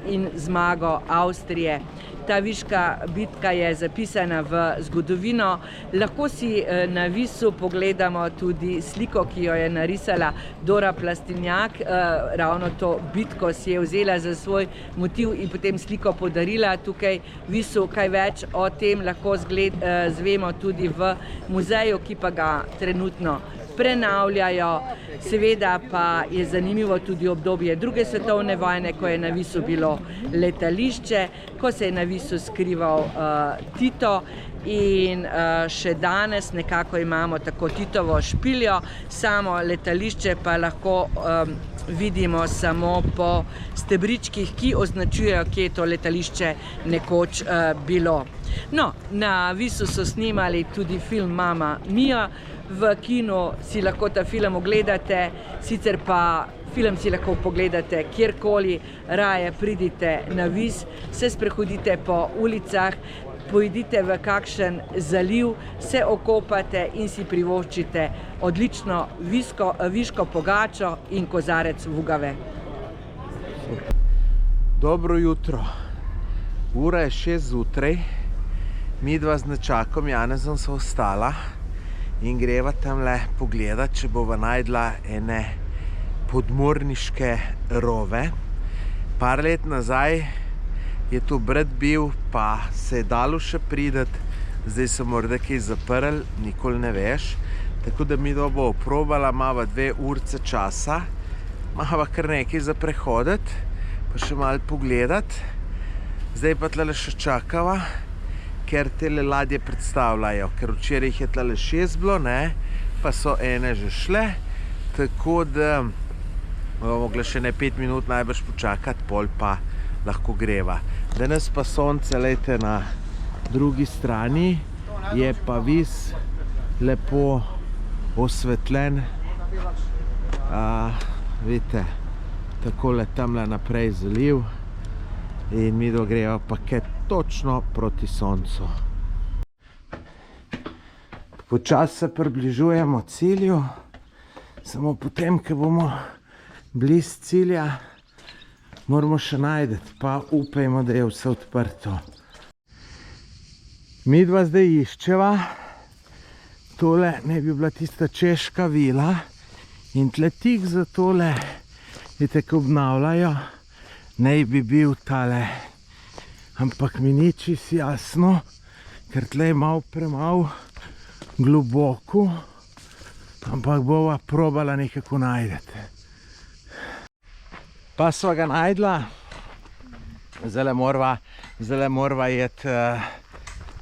in zmago Avstrije. Ta viška bitka je zapisana v zgodovino. Lahko si na Visu pogledamo tudi sliko, ki jo je narisala Dora Plastinjak. Ravno to bitko si je vzela za svoj motiv in potem sliko podarila tukaj Visu. Kaj več o tem lahko zvemo tudi v muzeju, ki pa ga trenutno prenavljajo. Seveda pa je zanimivo tudi obdobje druge svetovne vojne, ko je na Visu bilo letališče, ko se je na Visu skrival Tito in še danes nekako imamo tako Titovo špiljo, samo letališče pa lahko vidimo samo po stebričkih, ki označujejo, kje je to letališče nekoč bilo. No, na Visu so snimali tudi film Mamma Mia. V kinu si lahko ta film ogledate, sicer pa film si lahko pogledate kjerkoli, raje pridite na Vis, se sprehodite po ulicah, pojdite v kakšen zaliv, se okopate in si privoščite odlično viško pogačo in kozarec vugave. Dobro jutro. Ura je 6 zjutraj, midva z nečakom Janezom sva vstala in greva tamle pogledat, če bova najdla ene podmorniške rove. Par let nazaj je tu brat bil, pa se je dalo še prideti, zdaj so morda kaj zaprli, nikoli ne veš. Tako da mi bo oprobala, imava 2 urce časa, imava kar nekaj za prehoditi, pa še malo pogledati. Zdaj pa tlele še čakava, ker tele ladje predstavljajo, ker včeraj jih je tlele 6 bilo, ne, pa so ene že šle, tako da bomo mogli še ne 5 minut najbrž počakati, pol pa lahko greva. Danes pa sonce, lejte, na drugi strani je pa Vis lepo osvetljen. Vidite, takole tamle naprej zaliv in mi greva pa točno proti soncu. Počasi se približujemo cilju, samo potem, ko bomo blizu cilja, moramo še najti, pa upajmo, da je vse odprto. Midva zdaj iščeva, tole naj bi bila tista češka vila in tle tik za tole, vidite, ko obnavljajo, naj bi bil tale ampak mi ni čisto jasno, ker tle je malo premalo globoko, ampak bova probala nekako najdeti. Pa sva ga najdla, zdaj morava jeti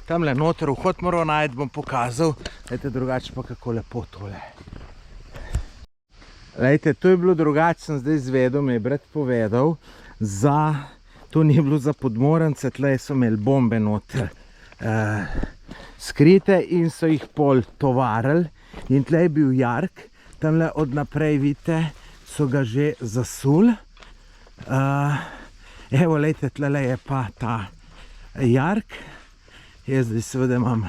tamle noter, vhod morava najti, bom pokazal, lejte, drugače pa kako lepo tole. Lejte, to je bilo drugače, sem zdaj izvedel, mi je brat povedal, to ni bilo za podmorence, tle so imeli bombe noter skrite in so jih pol tovarili in tle je bil jark, tamle od naprej vidite, so ga že zasuli. Evo, lejte, tle je pa ta jark, jaz zdaj seveda imam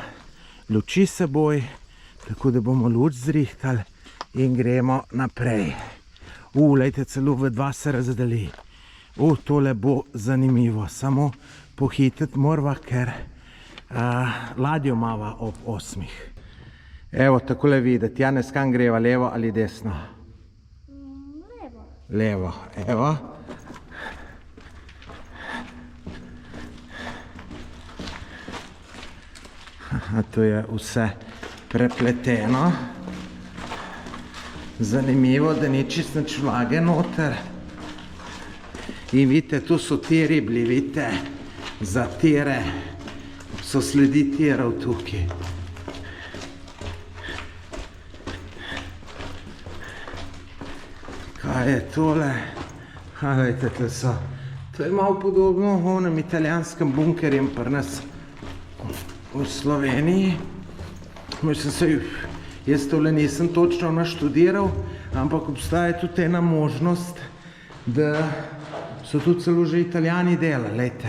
luči s seboj, tako da bomo luč zrihtali in gremo naprej. Lejte, celo v dva se razdeli. Tole bo zanimivo, samo pohititi morava, ker ladjo imava ob 8. Evo, takole videti, Janez, kam greva, levo ali desno? Levo. Levo, evo. To je vse prepleteno. Zanimivo, da ni čisto nič vlage noter. In vidite, tu so tiri bili, vidite, za tire. So sledi tirov tukaj. Kaj je tole? Gledajte, tle so. To je malo podobno onem italijanskem bunkerjem pri nas v Sloveniji. Jaz tole nisem točno naštudiral, ampak obstaja tudi ena možnost, da so tudi celo že Italijani delali, lejte.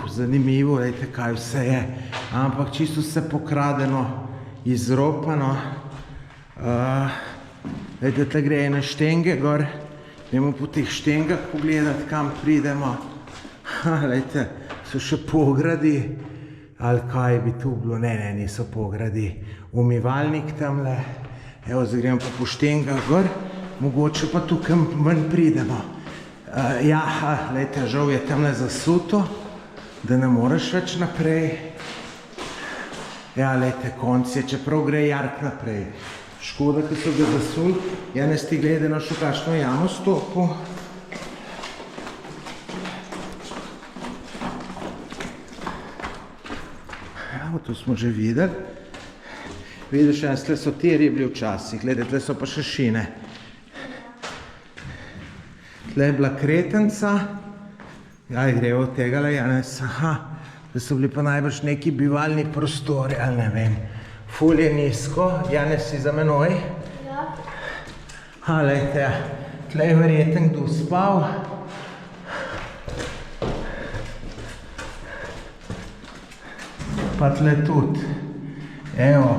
Zanimivo, lejte, kaj vse je, ampak čisto vse pokradeno, izropano. Lejte, tle gre ene štenge gor, gremo po teh štengah pogledati, kam pridemo. Lejte, so še pogradi, ali kaj bi tu bilo, ne, niso pogradi. Umivalnik tamle, evo, zdaj gremo pa po štengah gor, mogoče pa tukaj ven pridemo. Lejte, žal je tamle zasuto, da ne moreš več naprej. Lejte, konc je, čeprav gre jark naprej. Škoda, ki so ga zasuli, Janez, ti glede na še kakšno jamo stopil. Tu smo že videli. Vidiš, tle so tiri bili včasih, gledaj, tle so pa še šine. Tle je bila kretenca, gre od tega, Janez, tle so bili pa najbrž neki bivalni prostori, ali ne vem. Ful je nizko, Janez, si za menoj? Ja. Lejte, tle je verjeten kdo spal. Pa tle tudi, evo,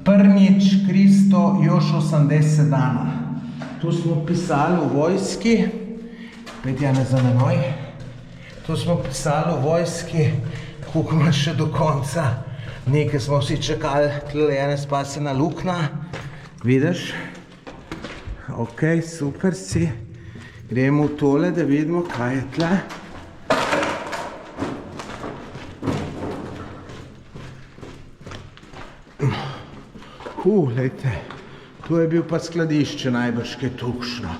Prnič, Kristo, još 80 dana. Tu smo pisali v vojski, pet Janez za menoj, tu smo pisali v vojski, koliko ima še do konca, nekaj smo vsi čakali, tle Janez pa se na lukna, vidiš? Ok, super si, gremo v tole, da vidimo, kaj je tle. Lejte, tu je bil pa skladišče najbrž kaj tukšno.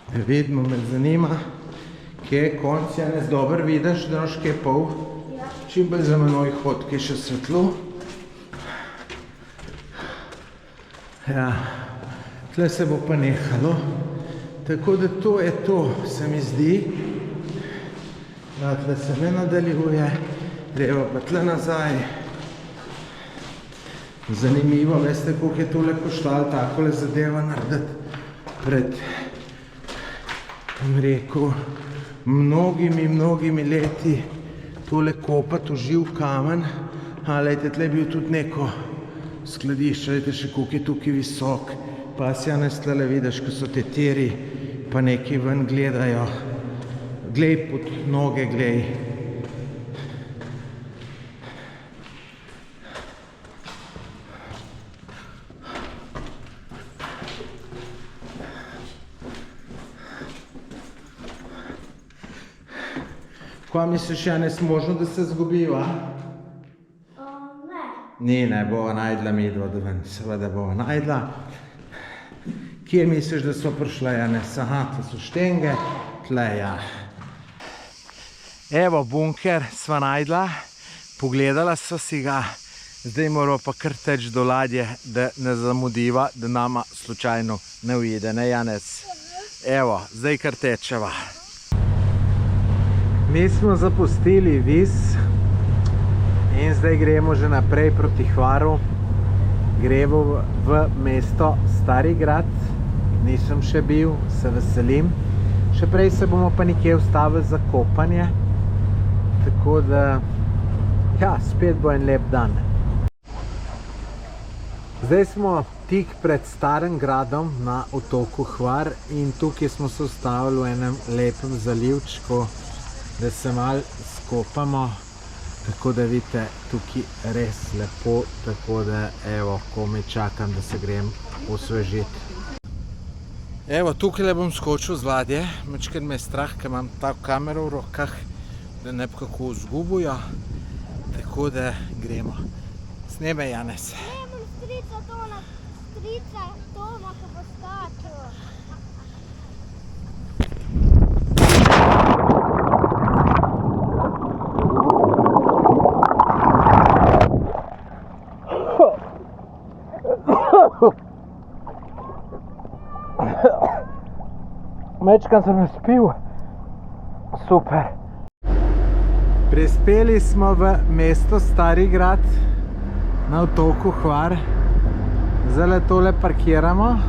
Da vidimo, me zanima, kje je konc, Janez, dobro vidiš, da noš kje pol? Čim bolj za menoj hod, kje še svetlo. Tle se bo pa nehalo, tako da to je to, se mi zdi. Tle se ne nadaljuje, greva pa tle nazaj. Zanimivo, veste, koliko je tole koštalo, takole zadeva narediti pred, bom rekel, mnogimi leti, tole kopati v živ kamen. Lejte, tle je bil tudi neko skladišče, vidite še koliko je tukaj visok, pa si Janez tle vidiš, ko so te tiri, pa neki ven gledajo, Glej pod noge, glej. Kaj misliš, Janez, možno, da se zgubiva? Ne. Ni, ne bova najdla midva, da ven, seveda bova najdla. Kje misliš, da so prišle, Janez? Aha, to so štenge, tle, ja. Evo, bunker sva najdla, pogledala sva si ga, zdaj moramo pa kar teč do ladje, da ne zamudiva, da nama slučajno ne ujede, ne, Janez? Evo, zdaj kar tečeva. Mi smo zapustili Vis in zdaj gremo že naprej proti Hvaru. Gremo v mesto Stari Grad, nisem še bil, se veselim. Še prej se bomo pa nekje ustavili za kopanje, tako da, ja, spet bo en lep dan. Zdaj smo tik pred Starim Gradom na otoku Hvar in tukaj smo se ustavili v enem lepem zalivčku, da se malo skopamo, tako da vidite, tukaj res lepo, tako da, evo, komaj čakam, da se grem osvežiti. Evo, tukaj bom skočil z ladje, majčkeno me je strah, ker imam ta kamero v rokah, da ne bi kako izgubil, tako da gremo. Snemaj, Janez. Nemam strica Toma, ko bo skačil. Mečkam sem spil. Super. Prispeli smo v mesto Stari Grad na otoku Hvar. Zdaj tole parkiramo.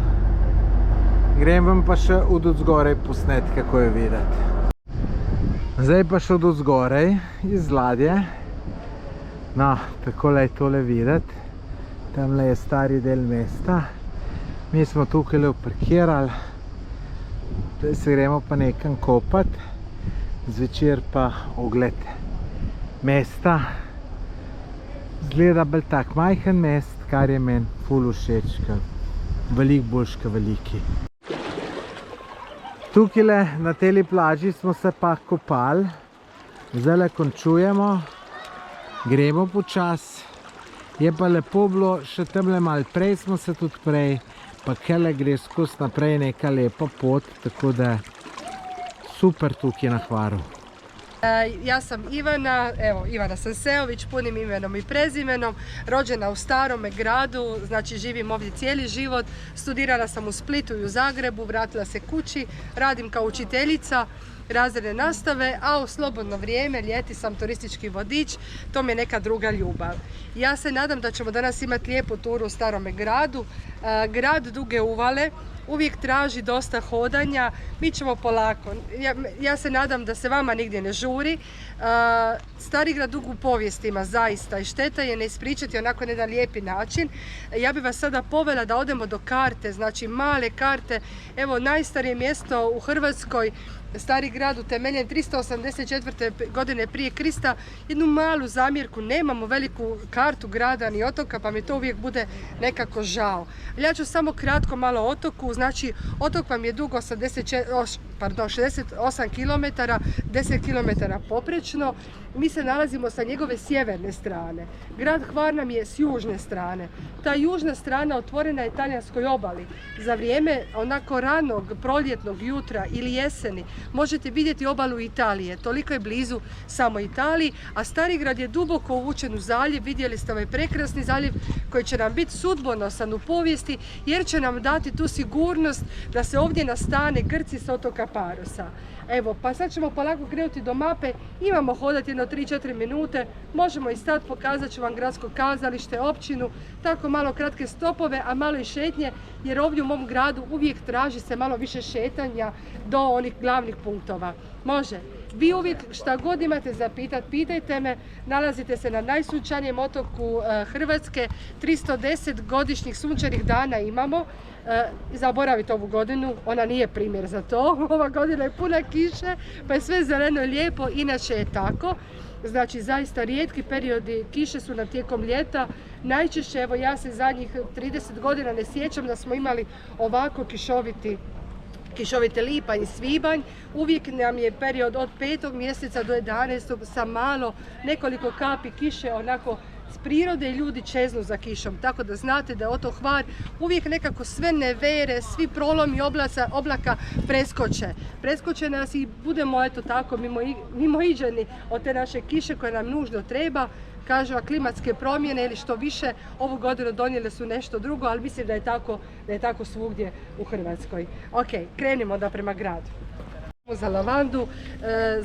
Grem vam pa še od zgoraj posnet, kako je videti. Zdaj pa še od zgoraj iz ladje. No, takole je tole videti. Tamle je stari del mesta. Mi smo tukaj parkirali. Zdaj se gremo pa nekam kopati, zvečer pa ogled mesta. Zgleda bolj tak majhen mest, kar je meni ful všeč, veliko boljš kot veliki. Tukajle na teli plaži smo se pa kopali, zdaj končujemo, gremo počas. Je pa lepo bilo, še tamle malo prej smo se tudi prej, pa kele gre skozi naprej neka lepa pot, tako da super tukaj na Hvaru. Ja sam Ivana, evo Ivana Sanseović, punim imenom i prezimenom, rođena u Starome Gradu, znači živim ovdje cijeli život, studirala sam u Splitu i u Zagrebu, vratila se kući, radim kao učiteljica razredne nastave, a u slobodno vrijeme, ljeti sam turistički vodič, to mi je neka druga ljubav. Ja se nadam da ćemo danas imati lijepu turu u Starome Gradu. Grad duge uvale, uvijek traži dosta hodanja, mi ćemo polako. Ja se nadam da se vama nigdje ne žuri. Stari Grad dugu povijest ima zaista i šteta je ne ispričati onako na jedan lijepi način. Ja bi vas sada povela da odemo do karte, znači male karte. Evo, najstarije mjesto u Hrvatskoj, Stari Grad, utemeljen 384. godine prije Krista. Jednu malu zamjerku, nemamo veliku kartu grada ni otoka, pa mi to uvijek bude nekako žao. Ja ću samo kratko malo o otoku, znači otok vam je dug 68 km, 10 km poprečno. Mi se nalazimo sa njegove sjeverne strane. Grad Hvar nam je s južne strane. Ta južna strana otvorena je talijanskoj obali. Za vrijeme onako ranog proljetnog jutra ili jeseni možete vidjeti obalu Italije. Toliko je blizu samo Italiji, a Stari Grad je duboko uvučen u zaljev. Vidjeli ste ovaj prekrasni zaljev koji će nam biti sudbonosan u povijesti jer će nam dati tu sigurnost da se ovdje nastane Grci s otoka Parosa. Evo, pa sad ćemo polako krenuti do mape, imamo hodati jedno 3-4 minute, možemo i stati, pokazat ću vam gradsko kazalište, općinu, tako malo kratke stopove, a malo i šetnje, jer ovdje u mom gradu uvijek traži se malo više šetanja do onih glavnih punktova. Može? Vi uvijek šta god imate za pitat, pitajte me. Nalazite se na najsunčanijem otoku Hrvatske, 310 godišnjih sunčanih dana imamo. Zaboravite ovu godinu, ona nije primjer za to. Ova godina je puna kiše, pa je sve zeleno i lijepo, inače je tako. Znači, zaista rijetki periodi kiše su nam tijekom ljeta. Najčešće, evo ja se zadnjih 30 godina ne sjećam da smo imali ovako kišovite lipanj i svibanj. Uvijek nam je period od 5. mjeseca do 11. sa malo nekoliko kapi kiše onako s prirode i ljudi čeznu za kišom. Tako da znate da je otok Hvar uvijek nekako sve nevere, svi prolomi oblaka preskoče nas i budemo eto tako mimoiđeni od te naše kiše koje nam nužno treba. Kažu, a klimatske promjene ili što više ovu godinu donijele su nešto drugo, ali mislim da je tako svugdje u Hrvatskoj. Ok, krenimo da prema gradu. Za lavandu,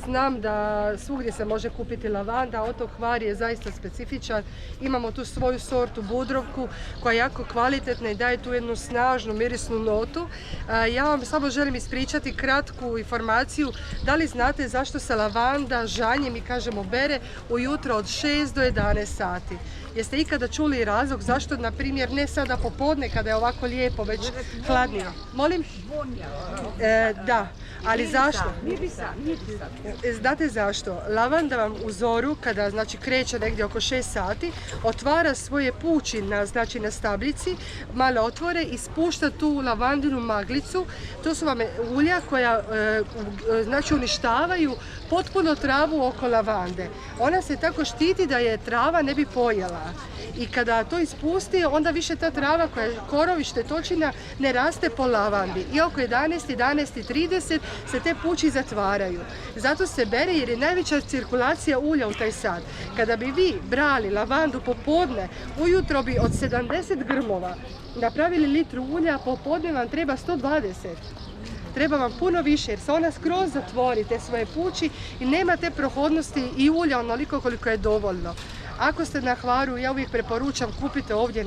znam da svugdje se može kupiti lavanda, otok Hvar je zaista specifičan. Imamo tu svoju sortu budrovku koja je jako kvalitetna i daje tu jednu snažnu mirisnu notu. Ja vam samo želim ispričati kratku informaciju. Da li znate zašto se lavanda žanje, mi kažemo bere, ujutro od 6 do 11 sati? Jeste ikada čuli razlog zašto, na primjer, ne sada popodne kada je ovako lijepo, već hladnije? Molim? Da, ali zašto? Znate zašto? Lavanda vam u zoru, kada znači kreće negdje oko 6 sati, otvara svoje pući na stabljici, malo otvore i spušta tu lavandinu maglicu. To su vam ulja koja znači uništavaju potpuno travu oko lavande. Ona se tako štiti da je trava ne bi pojela. I kada to ispusti, onda više ta trava koja je korovi, štetočina, ne raste po lavandi. I oko 11:30 se te pući zatvaraju. Zato se bere jer je najveća cirkulacija ulja u taj sad. Kada bi vi brali lavandu popodne, ujutro bi od 70 grmova napravili litru ulja, popodne vam treba 120. Treba vam puno više jer se ona skroz zatvori te svoje pući i nema te prohodnosti i ulja onoliko koliko je dovoljno. Ako ste na Hvaru, ja uvijek preporučam kupite ovdje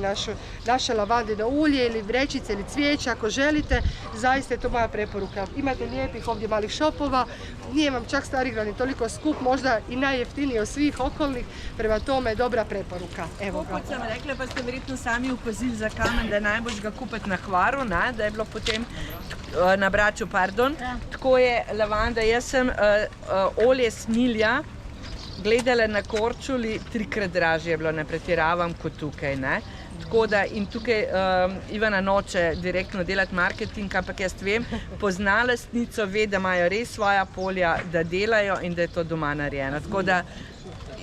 naše lavandino ulje ili vrećice ili cvijeće ako želite, zaista je to moja preporuka. Imate lijepih ovdje malih šopova, nije vam čak Starigrad ni toliko skup, možda i najjeftiniji od svih okolnih, prema tome dobra preporuka. Evo ga. Kot sem rekla, pa ste verjetno sami opazili za kamen, da je najbolj ga kupiti na Hvaru, da je bilo potem na Braču, pardon. Tako je lavanda, jaz sem olje smilja gledala na Korčuli, 3-krat dražje je bilo, ne pretiravam, kot tukaj, ne. Tako da in tukaj Ivana noče direktno delati marketing, ampak jaz vem, pozna lastnico, ve, da imajo res svoja polja, da delajo in da je to doma narejeno. Tako da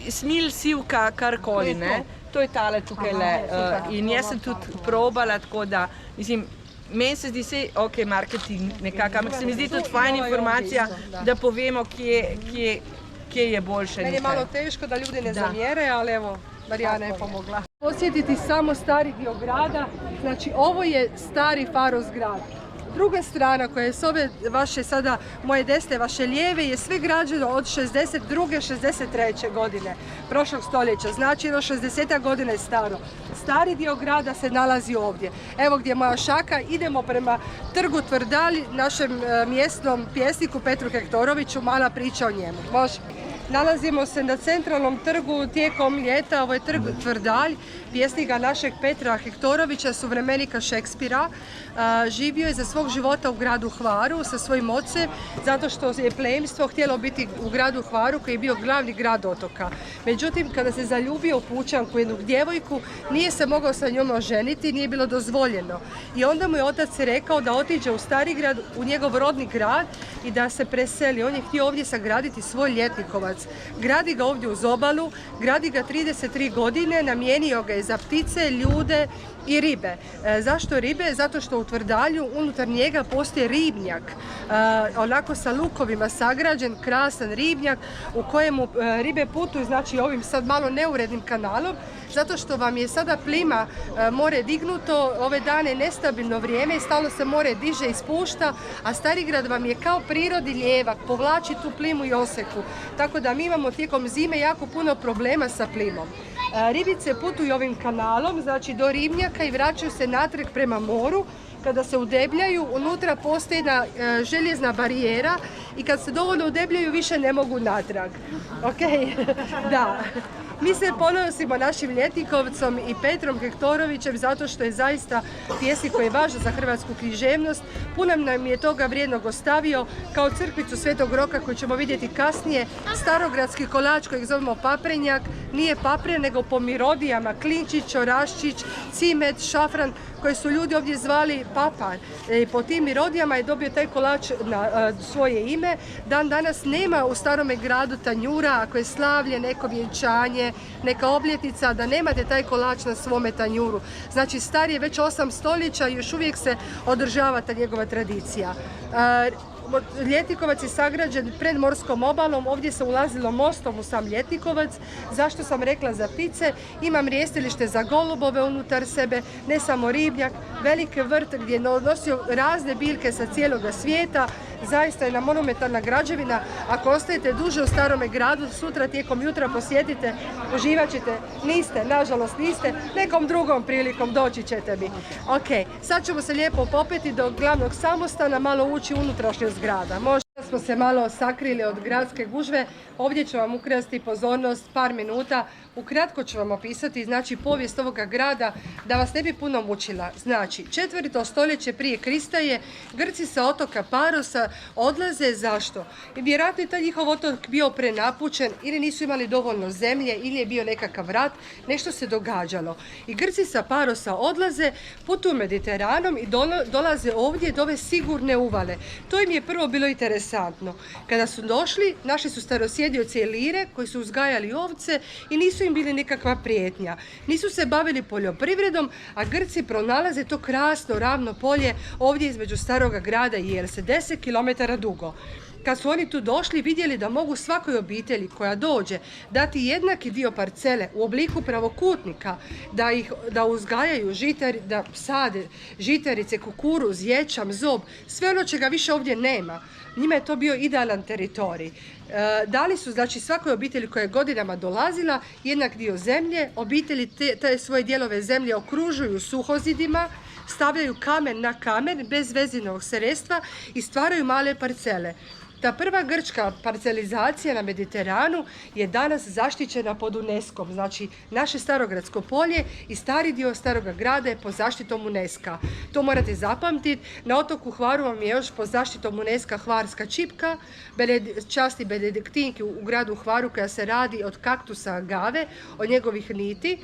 smilj, sivka, karkoli, ne. To je tale tukaj le. In jaz sem tudi probala, tako da, mislim, meni se zdi se, ok, marketing nekako, ampak se mi zdi tudi fajn informacija, da povemo, kje je boljše. Meni je malo teško da ljudi ne zamjere, ali evo, Marijana je pomogla. Posjetiti samo stari dio grada, znači ovo je stari Faros grad. Druga strana koja je s ove vaše sada, moje desne, vaše lijeve, je sve građeno od 62. 63. godine prošlog stoljeća, znači jedno 60 godina je staro. Stari dio grada se nalazi ovdje. Evo gdje je moja šaka, idemo prema trgu Tvrdalj, našem mjesnom pjesniku Petru Hektoroviću, mala priča o njemu. Može? Nalazimo se na centralnom trgu tijekom ljeta, ovo je trg Tvrdalj, pjesnika našeg Petra Hektorovića, suvremenika Šekspira. Živio je za svog života u gradu Hvaru sa svojim ocem, zato što je plemstvo htjelo biti u gradu Hvaru koji je bio glavni grad otoka. Međutim, kada se zaljubio u Pučanku, jednu djevojku, nije se mogao sa njom oženiti, nije bilo dozvoljeno. I onda mu je otac rekao da otiđe u Starigrad, u njegov rodni grad i da se preseli. On je htio ovdje sagraditi svoj ljetnikovac. Gradi ga ovdje uz obalu, gradi ga 33 godine, namijenio ga je za ptice, ljude i ribe. Zašto ribe? Zato što u Tvrdalju unutar njega postoji ribnjak, onako sa lukovima sagrađen, krasan ribnjak u kojemu ribe putuju, znači ovim sad malo neurednim kanalom, zato što vam je sada plima more dignuto, ove dane nestabilno vrijeme i stalno se more diže i spušta, a Starigrad vam je kao prirodni lijevak, povlači tu plimu i oseku. Tako da mi imamo tijekom zime jako puno problema sa plimom. Ribice putuju ovim kanalom, znači do ribnjaka i vraćaju se natrag prema moru. Kada se udebljaju, unutra postoji jedna željezna barijera i kad se dovoljno udebljaju više ne mogu natrag. Ok? Da. Mi se ponosimo našim Ljetnikovcom i Petrom Hektorovićem zato što je zaista pjesnik koji je važan za hrvatsku književnost. Puno nam je toga vrijednog ostavio, kao crkvicu Svetog Roka koju ćemo vidjeti kasnije, starogradski kolač kojeg zovemo paprenjak, nije papre nego po mirodijama, klinčić, oraščić, cimet, šafran, koje su ljudi ovdje zvali papar. Po tim mirodijama je dobio taj kolač na svoje ime. Dan danas nema u Starome gradu tanjura, ako je slavlje, neko vjenčanje, neka obljetnica, da nemate taj kolač na svome tanjuru. Znači star je već 8 stoljeća i još uvijek se održava ta njegova tradicija. Ljetnikovac je sagrađen pred morskom obalom, ovdje se ulazilo mostom u sam Ljetnikovac. Zašto sam rekla za ptice? Ima mrijestilište za golubove unutar sebe, ne samo ribnjak, veliki vrt gdje je nosio razne biljke sa cijeloga svijeta. Zaista je monumentalna građevina. Ako ostajete duže u Starome gradu, sutra tijekom jutra posjetite, uživat ćete. Niste, nažalost niste, nekom drugom prilikom doći ćete mi. Ok, sad ćemo se lijepo popeti do glavnog samostana, malo ući unutrašnjost zgrada. Možda smo se malo sakrili od gradske gužve. Ovdje ću vam ukrasti pozornost par minuta. Ukratko ću vam opisati, znači, povijest ovoga grada, da vas ne bi puno mučila. Znači, 4. stoljeće prije Krista je Grci sa otoka Parosa odlaze. Zašto? Vjerojatno je taj njihov otok bio prenapučen, ili nisu imali dovoljno zemlje, ili je bio nekakav rat, nešto se događalo. I Grci sa Parosa odlaze, putuju Mediteranom i dolaze ovdje do ove sigurne uvale. To im je prvo bilo interesantno. Kada su došli, našli su starosjedioce Ilire koji su uzgajali ovce i nisu im bili nikakva prijetnja. Nisu se bavili poljoprivredom, a Grci pronalaze to krasno ravno polje ovdje između Staroga grada i Jelse, 10 km dugo. Kad su oni tu došli, vidjeli da mogu svakoj obitelji koja dođe dati jednaki dio parcele u obliku pravokutnika, da uzgajaju da sade žitarice, kukuruz, ječam, zob, sve ono čega više ovdje nema. Njima je to bio idealan teritorij. Dali su, znači, svakoj obitelji koja je godinama dolazila jednak dio zemlje. Obitelji te svoje dijelove zemlje okružuju suhozidima, stavljaju kamen na kamen bez vezinog sredstva i stvaraju male parcele. Ta prva grčka parcelizacija na Mediteranu je danas zaštićena pod UNESCO-om. Znači, naše Starogradsko polje i stari dio Staroga grada je pod zaštitom UNESCO-a. To morate zapamtiti. Na otoku Hvaru vam je još pod zaštitom UNESCO-a Hvarska čipka, časti benediktinki u gradu Hvaru koja se radi od kaktusa agave, od njegovih niti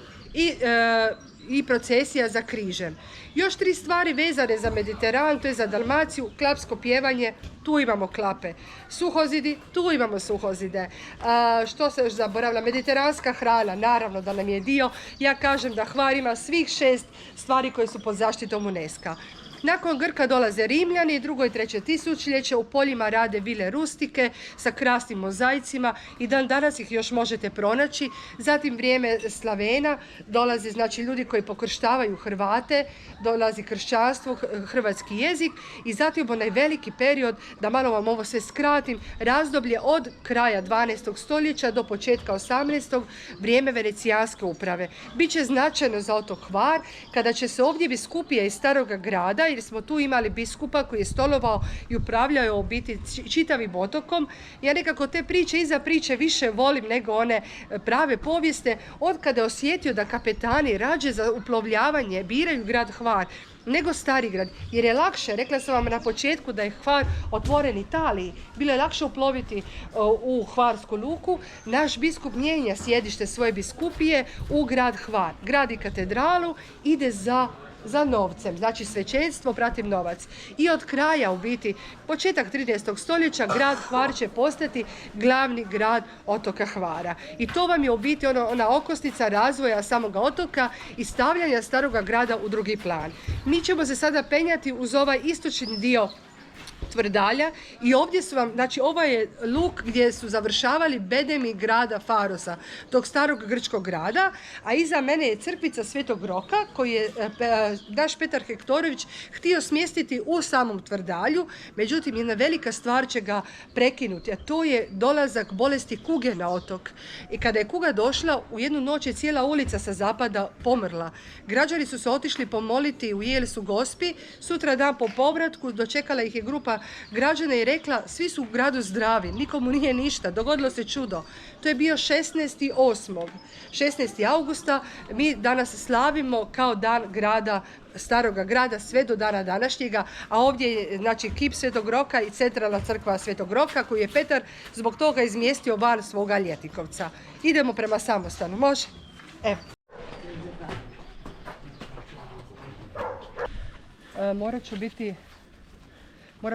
i procesija za križem. Još 3 stvari vezane za Mediteran, to je za Dalmaciju, klapsko pjevanje, tu imamo klape. Suhozidi, tu imamo suhozide. Što se još zaboravila? Mediteranska hrana, naravno da nam je dio. Ja kažem da Hvar ima svih 6 stvari koje su pod zaštitom UNESCO-a. Nakon Grka dolaze Rimljani, 2. i 3. tisućljeće, u poljima rade vile rustike sa krasnim mozaicima i dan danas ih još možete pronaći. Zatim vrijeme Slavena, dolaze, znači, ljudi koji pokrštavaju Hrvate, dolazi kršćanstvo, hrvatski jezik i zatim onaj veliki period, da malo vam ovo sve skratim, razdoblje od kraja 12. stoljeća do početka 18. vrijeme venecijanske uprave. Biće značajno za otok Hvar kada će se ovdje biskupije iz Staroga grada, jer smo tu imali biskupa koji je stolovao i upravljao u biti čitavim otokom. Ja nekako te priče iza priče više volim nego one prave povijeste, od kada je osjetio da kapetani rađe za uplovljavanje biraju grad Hvar nego Stari grad, jer je lakše, rekla sam vam na početku da je Hvar otvoren Italiji, bilo je lakše uploviti u Hvarsku luku. Naš biskup mijenja sjedište svoje biskupije u grad Hvar, gradi katedralu, ide za novcem, znači svećenstvo protiv novac. I od kraja, u biti, početak 13. stoljeća, grad Hvar će postati glavni grad otoka Hvara. I to vam je u biti ona okosnica razvoja samoga otoka i stavljanja Staroga grada u drugi plan. Mi ćemo se sada penjati uz ovaj istočni dio Tvrdalja i ovdje su vam, znači, ovo je luk gdje su završavali bedemi grada Farosa, tog starog grčkog grada, a iza mene je crkvica Svetog Roka koji je naš Petar Hektorović htio smjestiti u samom Tvrdalju, međutim jedna velika stvar će ga prekinuti, a to je dolazak bolesti kuge na otok. I kada je kuga došla, u jednu noć je cijela ulica sa zapada pomrla. Građani su se otišli pomoliti u Jelsu Gospi, sutra dan po povratku dočekala ih je grupa građana i rekla svi su u gradu zdravi, nikomu nije ništa, dogodilo se čudo. To je bio 16. augusta, mi danas slavimo kao dan grada, staroga grada, sve do dana današnjega, a ovdje je znači kip Svetog Roka i centralna crkva Svetog Roka koju je Petar zbog toga izmjestio van svoga Ljetikovca. Idemo prema Samostanu, može? Evo. Morat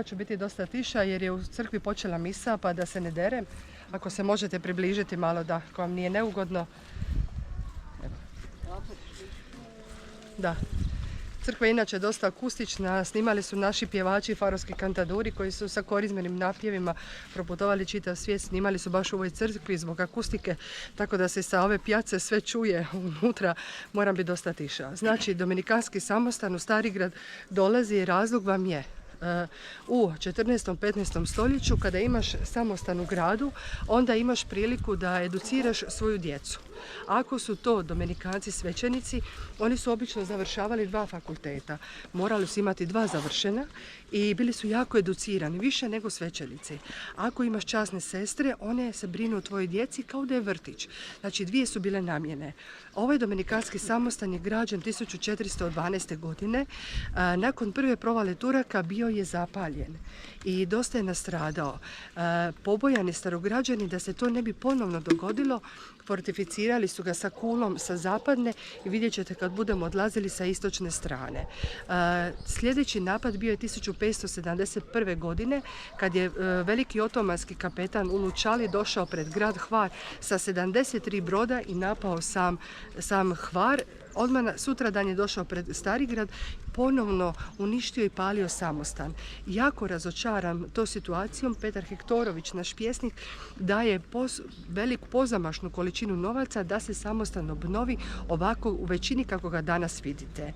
ću biti dosta tiša jer je u crkvi počela misa, pa da se ne derem. Ako se možete približiti malo da ako vam nije neugodno. Da. Crkva je inače dosta akustična, snimali su naši pjevači farovski kantaduri koji su sa korizmenim napjevima proputovali čitav svijet, snimali su baš u ovoj crkvi zbog akustike, tako da se sa ove pjace sve čuje unutra, moram biti dosta tiša. Znači, Dominikanski samostan u Starigrad dolazi i razlog vam je u 14. 15. stoljeću kada imaš samostan u gradu, onda imaš priliku da educiraš svoju djecu. Ako su to dominikanci svećenici, oni su obično završavali 2 fakulteta. Morali su imati 2 završena i bili su jako educirani, više nego svećenici. Ako imaš časne sestre, one se brinu o tvojoj djeci kao da je vrtić. Znači, 2 su bile namjene. Ovaj dominikanski samostan je građen 1412. godine. Nakon prve provale Turaka bio je zapaljen i dosta je nastradao. Pobojani starograđani da se to ne bi ponovno dogodilo, fortificirali su ga sa kulom sa zapadne i vidjet ćete kad budemo odlazili sa istočne strane. Sljedeći napad bio je 1571. godine kad je veliki otomanski kapetan Ulučali došao pred grad Hvar sa 73 broda i napao sam Hvar. Odmah sutradan je došao pred Starigrad, ponovno uništio i palio samostan. Jako razočaran to situacijom, Petar Hektorović, naš pjesnik, daje veliku pozamašnu količinu novaca da se samostan obnovi ovako u većini kako ga danas vidite.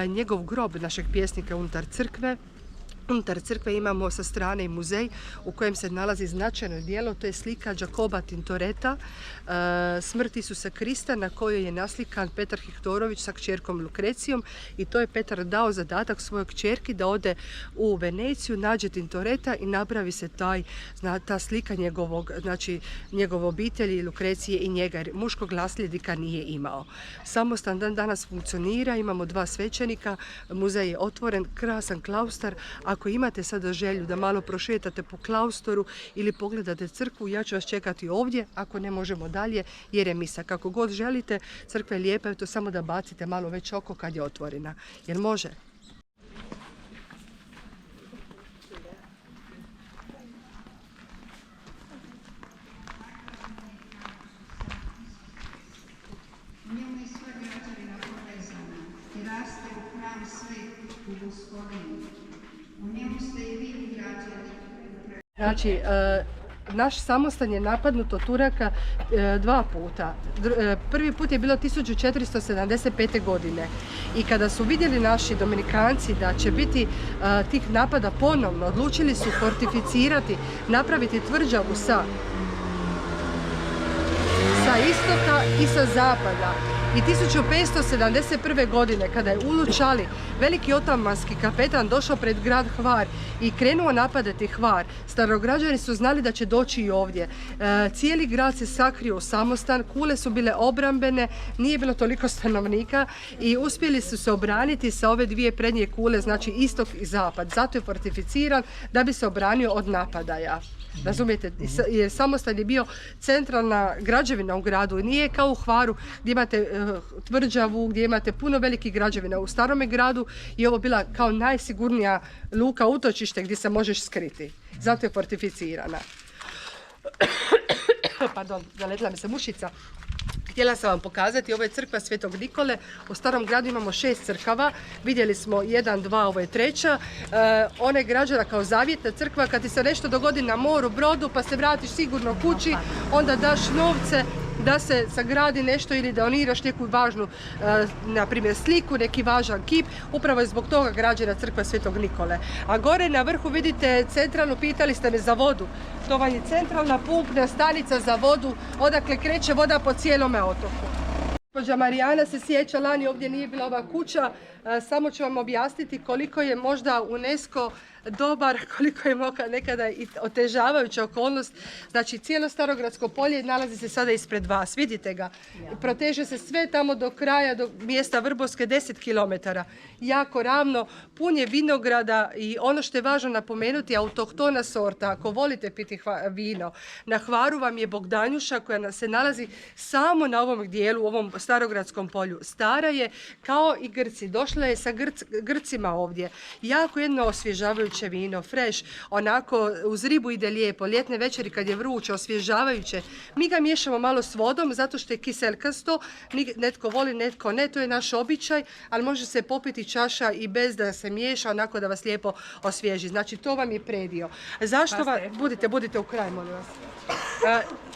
Njegov grob našeg pjesnika unutar crkve. Unutar crkve imamo sa strane i muzej u kojem se nalazi značajno djelo, to je slika Giacoba Tintoretta, Smrt Isusa Krista, na kojoj je naslikan Petar Hektorović sa kćerkom Lukrecijom i to je Petar dao zadatak svojoj kćerki da ode u Veneciju, nađe Tintoretta i napravi se ta slika njegove obitelji, Lukrecije i njega, jer muškog nasljednika nije imao. Samostan dan danas funkcionira, imamo 2 svećenika, muzej je otvoren, krasan klaustar. Ako imate sada želju da malo prošetate po klaustoru ili pogledate crkvu, ja ću vas čekati ovdje, ako ne možemo dalje jer je misa. Kako god želite, crkva je lijepa, to samo da bacite malo već oko kad je otvorena. Jel može? U njemu je sva građevina povezana i raste u hram Svet u Gospodinu. U njemu ste i vi ugrađeni. Znači, naš samostan je napadnut od Turaka 2 puta. Prvi put je bilo 1475. godine i kada su vidjeli naši Dominikanci da će biti tih napada ponovno, odlučili su fortificirati, napraviti tvrđavu sa istoka i sa zapada. I 1571. godine, kada je Ulučali, veliki otomanski kapetan, došao pred grad Hvar i krenuo napadati Hvar, starograđani su znali da će doći i ovdje. Cijeli grad se sakrio u samostan, kule su bile obrambene, nije bilo toliko stanovnika i uspjeli su se obraniti sa ove 2 prednje kule, znači istok i zapad. Zato je fortificiran da bi se obranio od napadaja. Razumijete, jer samostan je bio centralna građevina u gradu i nije kao u Hvaru gdje imate tvrđavu, gdje imate puno velikih građevina. U starome gradu je ovo bila kao najsigurnija luka, utočište gdje se možeš skriti. Zato je fortificirana. Pardon, zaletila mi se mušica. Htjela sam vam pokazati, ovo je crkva Svetog Nikole. U starom gradu imamo 6 crkava. Vidjeli smo 1, 2, ovo je 3. Ona je građena kao zavjetna crkva. Kad ti se nešto dogodi na moru, brodu, pa se vratiš sigurno kući, onda daš novce da se sagradi nešto ili da doniraš neku važnu, na primjer sliku, neki važan kip. Upravo je zbog toga građena crkva Svetog Nikole. A gore na vrhu vidite centralnu, pitali ste me za vodu. To vam je centralna pumpna stanica za vodu, odakle kreće voda po cijelome otoku. Gospođa Marijana se sjeća, lani ovdje nije bila ova kuća, Samo ću vam objasniti koliko je možda UNESCO dobar, koliko je nekada i otežavajuća okolnost. Znači, cijelo Starogradsko polje nalazi se sada ispred vas. Vidite ga. Proteže se sve tamo do kraja, do mjesta Vrbovske 10 km. Jako ravno, pun je vinograda i ono što je važno napomenuti, autohtona sorta. Ako volite piti vino, na Hvaru vam je Bogdanjuša koja se nalazi samo na ovom dijelu, u ovom Starogradskom polju. Stara je kao i Grci. Došla je sa Grcima ovdje. Jako jedno osvježavajuće vino, fresh, onako uz ribu ide lijepo, ljetne večeri kad je vruće, osvježavajuće. Mi ga miješamo malo s vodom zato što je kiselkasto, netko voli, netko ne, to je naš običaj, ali može se popiti čaša i bez da se miješa, onako da vas lijepo osvježi. Znači, to vam je predio. Zašto vam, budite u kraj, molim vas.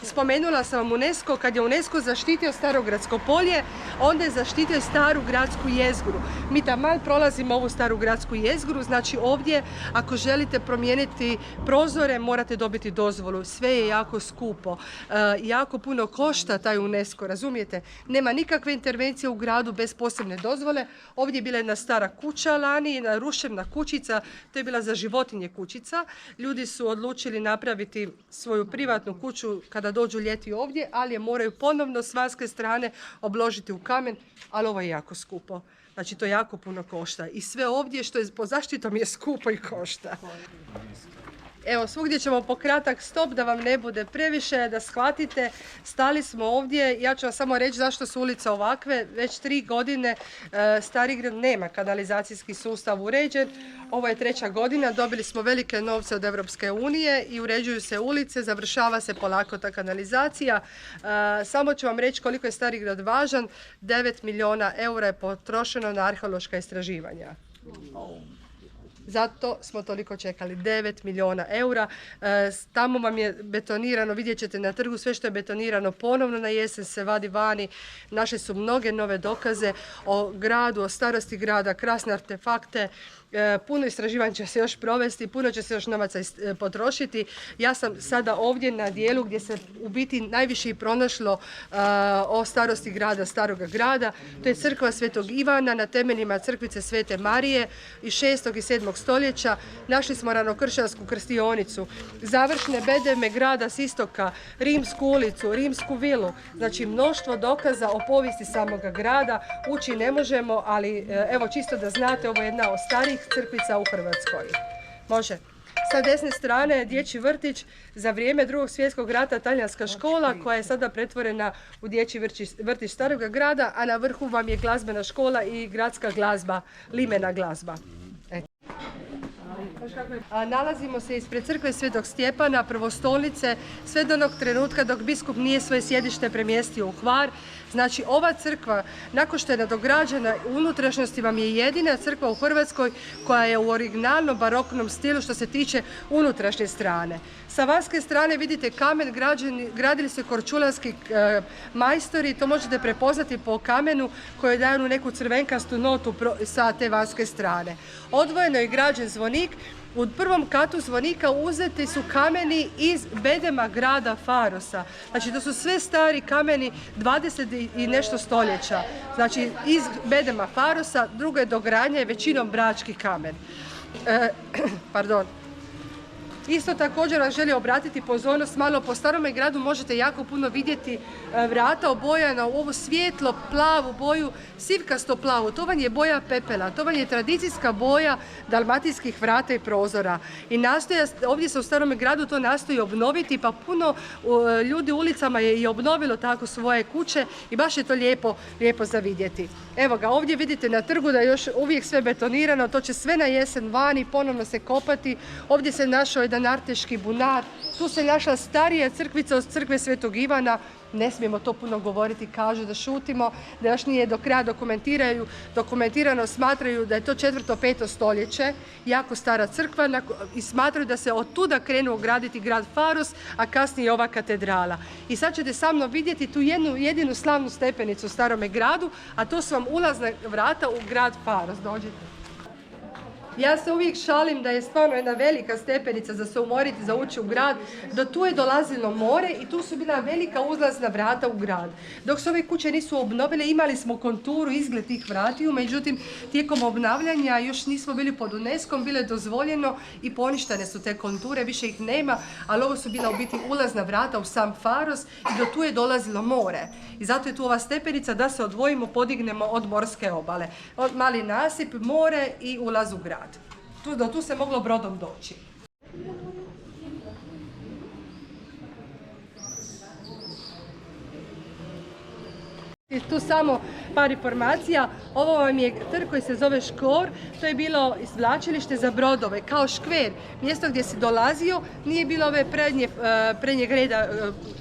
Spomenula sam vam UNESCO, kad je UNESCO zaštitio Starogradsko polje, onda je zaštitio staru gradsku jezgru. Mi taman prolazimo ovu staru gradsku jezgru, znači ovdje ako želite promijeniti prozore morate dobiti dozvolu. Sve je jako skupo, jako puno košta taj UNESCO, razumijete? Nema nikakve intervencije u gradu bez posebne dozvole. Ovdje je bila jedna stara kuća lani, jedna ruševna kućica, to je bila za životinje kućica. Ljudi su odlučili napraviti svoju privatnu kuću kada dođu ljeti ovdje, ali je moraju ponovno s vanjske strane obložiti u kamen, ali ovo je jako skupo. Znači, to jako puno košta. I sve ovdje što je po zaštitom je skupo i košta. Evo, svugdje ćemo po kratak stop da vam ne bude previše, da shvatite. Stali smo ovdje, ja ću vam samo reći zašto su ulice ovakve. Već 3 godine Starigrad nema kanalizacijski sustav uređen. Ovo je 3. godina, dobili smo velike novce od Europske unije i uređuju se ulice, završava se polako ta kanalizacija. Samo ću vam reći koliko je Starigrad važan. 9 milijuna eura je potrošeno na arheološka istraživanja. Zato smo toliko čekali, 9 milijuna eura. Tamo vam je betonirano, vidjet ćete na trgu, sve što je betonirano ponovno na jesen se vadi vani. Našli su mnoge nove dokaze o gradu, o starosti grada, krasne artefakte. Puno istraživanja će se još provesti, puno će se još novaca potrošiti. Ja sam sada ovdje na dijelu gdje se u biti najviše i pronašlo o starosti grada, staroga grada. To je crkva Svetog Ivana na temeljima crkvice Svete Marije iz 6. i 7. stoljeća. Našli smo ranokršćansku krstionicu, završne bedeme grada s istoka, rimsku ulicu, rimsku vilu. Znači, mnoštvo dokaza o povijesti samoga grada. Ući ne možemo, ali evo čisto da znate, ovo je jedna od starijih crkvica u Hrvatskoj. Može. Sa desne strane dječji vrtić, za vrijeme Drugog svjetskog rata talijanska škola koja je sada pretvorena u dječji vrtić Staroga grada, a na vrhu vam je glazbena škola i gradska glazba, limena glazba. Nalazimo se ispred crkve Svetog Stjepana, prvostolnice, sve do onog trenutka dok biskup nije svoje sjedište premjestio u Hvar. Znači, ova crkva, nakon što je nadograđena u unutrašnjosti, vam je jedina crkva u Hrvatskoj koja je u originalnom baroknom stilu što se tiče unutrašnje strane. Sa vanjske strane vidite kamen, gradili su korčulanski majstori, to možete prepoznati po kamenu koji daju neku crvenkastu notu sa te vanjske strane. Odvojeno je građen zvonik. U prvom katu zvonika uzeti su kameni iz bedema grada Farosa. Znači, to su sve stari kameni 20 i nešto stoljeća. Znači, iz bedema Farosa, drugo je dogradnja je većinom brački kamen. Pardon. Isto također vam želim obratiti pozornost, malo po Starome gradu možete jako puno vidjeti vrata obojana u ovu svijetlo plavu boju, sivkasto plavu. To vam je boja pepela, to vam je tradicijska boja dalmatinskih vrata i prozora. I ovdje se u Starome gradu to nastoji obnoviti, pa puno ljudi u ulicama je i obnovilo tako svoje kuće i baš je to lijepo za vidjeti. Evo ga, ovdje vidite na trgu da je još uvijek sve betonirano, to će sve na jesen vani, ponovno se kopati. Ovdje se našao jedan arteški bunar, tu se našla starija crkvica od crkve Svetog Ivana. Ne smijemo to puno govoriti, kažu da šutimo, da još nije do kraja dokumentirano, smatraju da je to 4. 5. stoljeće, jako stara crkva i smatraju da se od tuda krenuo graditi grad Faros, a kasnije ova katedrala. I sad ćete sa mnom vidjeti tu jedinu slavnu stepenicu u Starome gradu, a to su vam ulazna vrata u grad Faros. Dođite. Ja se uvijek šalim da je stvarno jedna velika stepenica za se umoriti, za ući u grad. Do tu je dolazilo more i tu su bila velika uzlazna vrata u grad. Dok se ove kuće nisu obnovile, imali smo konturu, izgled tih vratiju, međutim, tijekom obnavljanja još nismo bili pod UNESCO-om, bilo je dozvoljeno i poništene su te konture, više ih nema, ali ovo su bila u biti ulazna vrata u sam Faros i do tu je dolazilo more. I zato je tu ova stepenica da se odvojimo, podignemo od morske obale. Mali nasip, more i ulaz u grad. Do tu se moglo brodom doći. Tu samo par informacija. Ovo vam je trg koji se zove Škor. To je bilo izvlačilište za brodove, kao škver. Mjesto gdje si dolazio, nije bilo ove prednjeg reda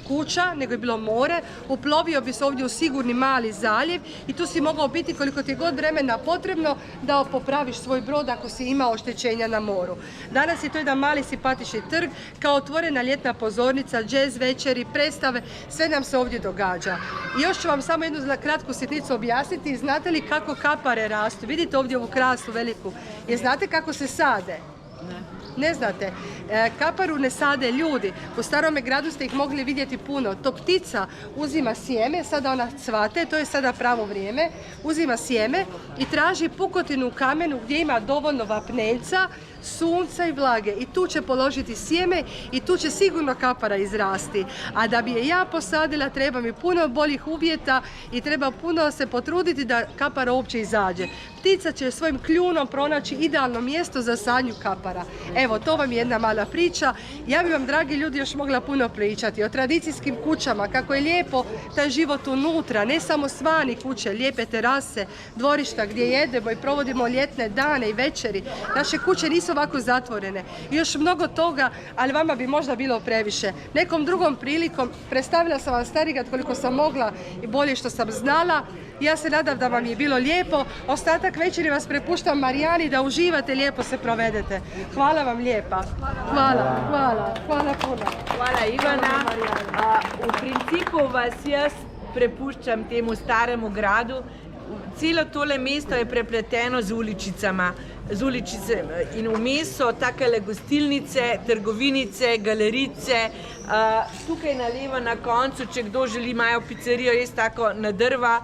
kuća, nego je bilo more. Uplovio bi se ovdje u sigurni mali zaljev i tu si mogao biti koliko ti je god vremena potrebno da popraviš svoj brod ako si imao oštećenja na moru. Danas je to jedan mali simpatični trg, kao otvorena ljetna pozornica, džez večeri, predstave, sve nam se ovdje događa. I još ću vam samo jednu kratku sitnicu objasniti. Znate li kako kapare rastu? Vidite ovdje ovu krasu veliku. Jer znate kako se sade? Ne znate. Kaparu ne sade ljudi. U Starome gradu ste ih mogli vidjeti puno. To ptica uzima sjeme, sada ona cvate, to je sada pravo vrijeme. Uzima sjeme i traži pukotinu u kamenu gdje ima dovoljno vapneljca, sunca i vlage. I tu će položiti sjeme i tu će sigurno kapara izrasti. A da bi je ja posadila treba mi puno boljih uvjeta i treba puno se potruditi da kapara uopće izađe. Ptica će svojim kljunom pronaći idealno mjesto za sadnju kapara. Evo, to vam je jedna mala priča. Ja bi vam, dragi ljudi, još mogla puno pričati o tradicijskim kućama, kako je lijepo taj život unutra, ne samo svani kuće, lijepe terase, dvorišta gdje jedemo i provodimo ljetne dane i večeri. Naše kuće nisu ovako zatvorene. I još mnogo toga, ali vama bi možda bilo previše. Nekom drugom prilikom predstavila sam vam Starigrad koliko sam mogla i bolje što sam znala. Ja se nadam da vam je bilo lijepo. Ostatak večeri vas prepuštam Marijani da uživate, lijepo se provedete. Hvala vam lijepa. Hvala puno. Hvala Ivana. V principu vas jaz prepuščam temu staremu gradu. Celo tole mesto je prepleteno z uličicama. In vmes so takele gostilnice, trgovinice, galerice. Tukaj na levo na koncu, če kdo želi, imajo pizzerijo, res tako na drva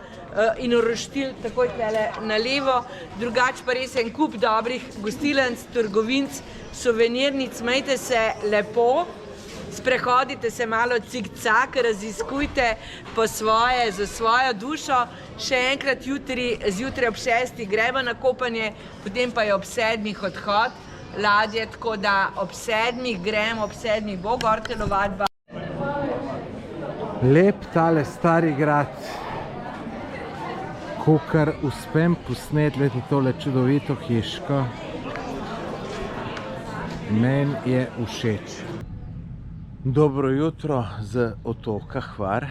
in roštilj, takoj tukaj na levo. Drugače pa res en kup dobrih gostilnic, trgovinc, suvenirnic, imejte se lepo. Sprehodite se malo cik-cak, raziskujte po svoje, za svojo dušo. Še enkrat zjutraj ob 6. gremo na kopanje, potem pa je ob 7. odhod ladje, tako da ob 7. gremo, ob 7. bo gor telovadba. Lep tale Stari grad, kakor uspem posnetleti tole čudovito hiško, meni je všeč. Dobro jutro z otoka Hvar.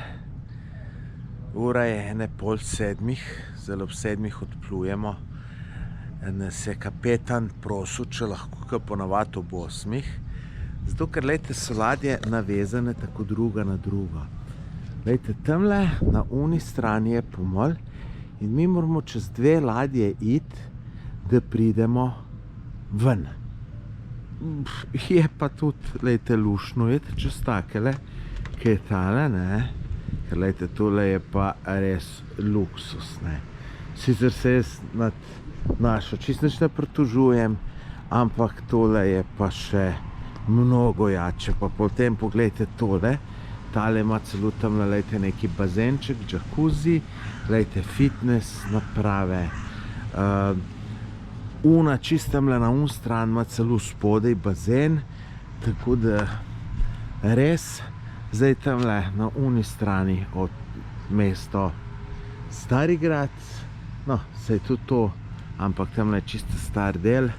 Ura je 6:30, zelo ob 7. odplujemo. Nas je kapetan prosil, če lahko ponavadi ob 8. Zato, ker lejte, so ladje navezane tako druga na drugo. Lejte, tamle na uni strani je pomol in mi moramo čez 2 ladje iti, da pridemo ven. Je pa tudi, lejte, lušno iti čez takele, ki je tale, ne? Ker lejte, tole je pa res luksus, ne? Sicer se jaz nad našo čisto nič ne pritožujem, ampak tole je pa še mnogo jače. Pa potem pogledajte tole, tale ima celo tamle, lejte, neki bazenček, džakuzi, lejte, fitness naprave. Una čistamle na un stran ima celo spodaj bazen, tako da res zdaj tamle na uni strani od mesto Starigrad, no, saj tudi to, ampak tamle je čisto star del.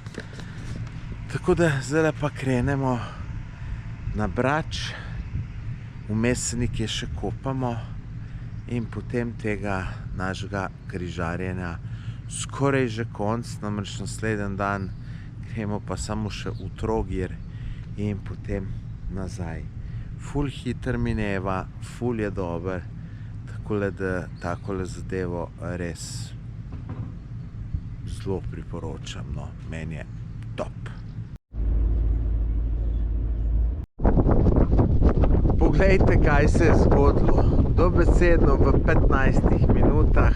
Tako da zdaj pa krenemo na Brač, vmes se nekje še kopamo in potem tega našega križarjenja skoraj že konc, namreč naslednji dan gremo pa samo še v Trogir in potem nazaj. Ful hiter mineva, ful je dober, takole da takole zadevo res zelo priporočam, no, meni je top. Poglejte, kaj se je zgodilo. Dobesedno v 15 minutah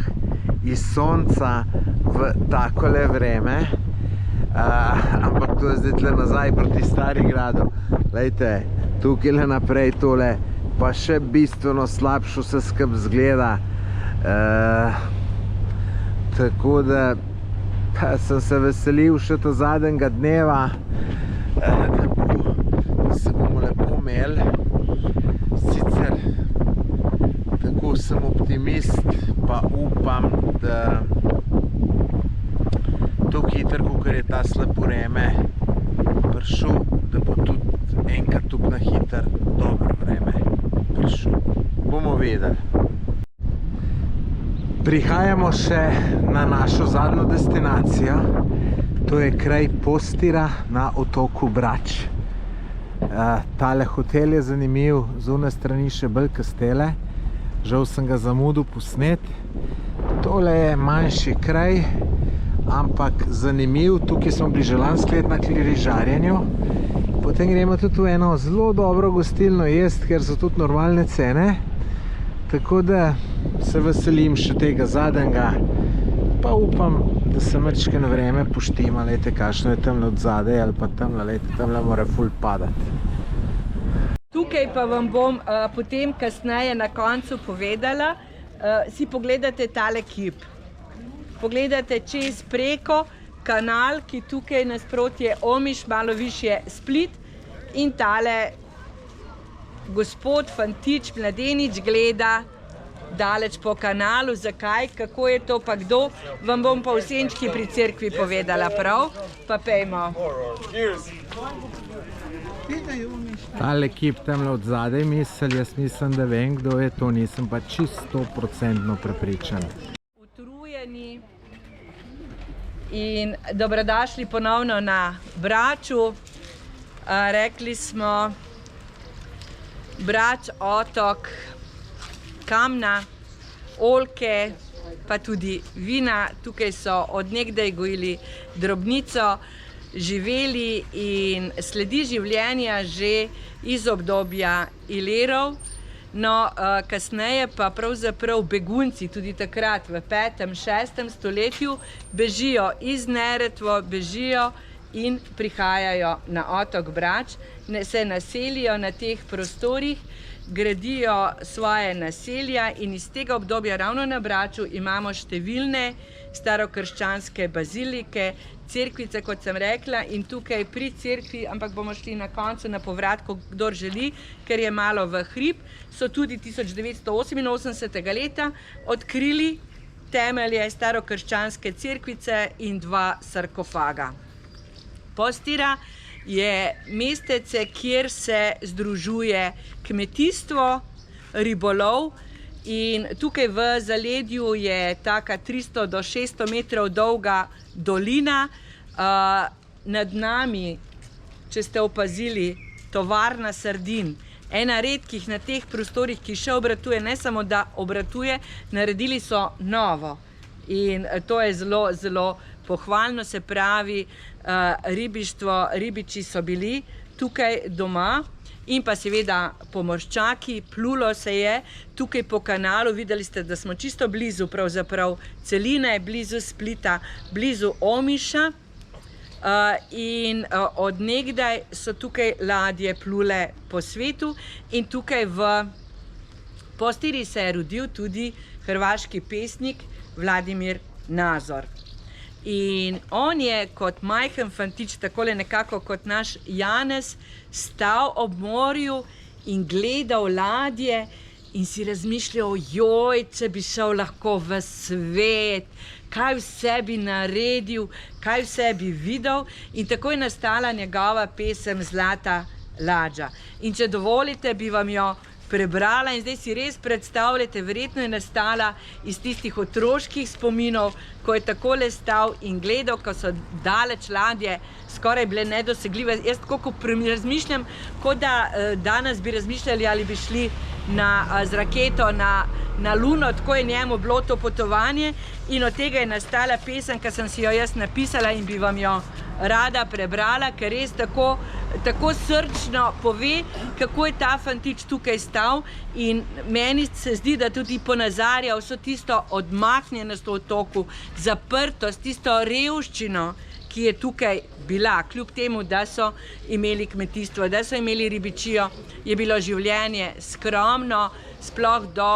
iz sonca v takole vreme. Ampak to je zdaj tle nazaj proti Starigradu. Glejte, tukaj le naprej tole, pa še bistveno slabšo se skup zgleda. Tako da sem se veselil še to zadnjega dneva, da se bomo lepo imeli. Sicer tako sem optimist, pa upam, da tako hitro, kakor je ta slab vreme prišel, da bo tudi enkrat tako na hitro dobro vreme prišel. Bomo vedeli. Prihajamo še na našo zadnjo destinacijo. To je kraj Postira na otoku Brač. Tale hotel je zanimiv, z one strani še bolj Kastele. Žal sem ga zamudil posnet. Tole je manjši kraj, ampak zanimiv. Tukaj smo bili že lansko leto na križarjenju. Potem gremo tudi v eno zelo dobro gostilno jesti, ker so tudi normalne cene. Tako da se veselim še tega zadnjega, pa upam, da se malo vreme poštima. Lejte, kakšno je tamle od zadaj, ali pa tamle, lejte, tamle mora ful padati. Tukaj pa vam bom potem kasneje na koncu povedala, si pogledate tale kip. Pogledate čez preko kanal, ki tukaj nasprotje Omiš, malo višje Split, in tale gospod, fantič, mladenič gleda daleč po kanalu. Zakaj, kako je to, pa kdo, vam bom pa v senčki pri cerkvi povedala, prav? Pa pejmo. Tale kip tamle od zadaj jaz mislim, da vem, kdo je to, nisem pa čisto 100% prepričan. Utrujeni in dobrodošli ponovno na Braču. Rekli smo Brač, otok, kamna, oljke, pa tudi vina. Tukaj so od nekdaj gojili drobnico, živeli in sledi življenja že iz obdobja Ilirov. No, kasneje pa pravzaprav begunci, tudi takrat v 5., 6. stoletju, bežijo iz Neretve, bežijo in prihajajo na otok Brač, se naselijo na teh prostorih, gradijo svoje naselja in iz tega obdobja ravno na Braču imamo številne starokrščanske bazilike, cerkvice, kot sem rekla, in tukaj pri cerkvi, ampak bomo šli na koncu na povratku, kdor želi, ker je malo v hrib, so tudi 1988. leta odkrili temelje starokrščanske cerkvice in 2 sarkofaga. Postira je mestece, kjer se združuje kmetijstvo, ribolov, in tukaj v zaledju je taka 300 do 600 metrov dolga dolina. Nad nami, če ste opazili, tovarna sardin. Ena redkih na teh prostorih, ki še obratuje, ne samo da obratuje, naredili so novo. In to je zelo, zelo pohvalno, se pravi, ribištvo, ribiči so bili tukaj doma in pa seveda pomorščaki, plulo se je tukaj po kanalu. Videli ste, da smo čisto blizu pravzaprav celine, blizu Splita, blizu Omiša. In od nekdaj so tukaj ladje plule po svetu in tukaj v Postiri se je rodil tudi hrvaški pesnik Vladimir Nazor. In on je kot majhen fantič, takole nekako kot naš Janez, stal ob morju in gledal ladje in si razmišljal, joj, če bi šel lahko v svet, kaj vse bi naredil, kaj vse bi videl, in tako je nastala njegova pesem Zlata ladža. In če dovolite, bi vam jo prebrala in zdaj si res predstavljate, verjetno je nastala iz tistih otroških spominov, ko je takole stal in gledal, ko so daleč ladje skoraj bile nedosegljive. Jaz tako, ko razmišljam, kot da danes bi razmišljali, ali bi šli z raketo na Luno, tako je njemu bilo to potovanje in od tega je nastala pesem, ki sem si jo jaz napisala in bi vam jo rada prebrala, ker res tako srčno pove, kako je ta fantič tukaj stal in meni se zdi, da tudi ponazarja vso tisto odmaknjenost v otoku, zaprtost, tisto revščino, ki je tukaj bila, kljub temu, da so imeli kmetijstvo, da so imeli ribičijo, je bilo življenje skromno, sploh do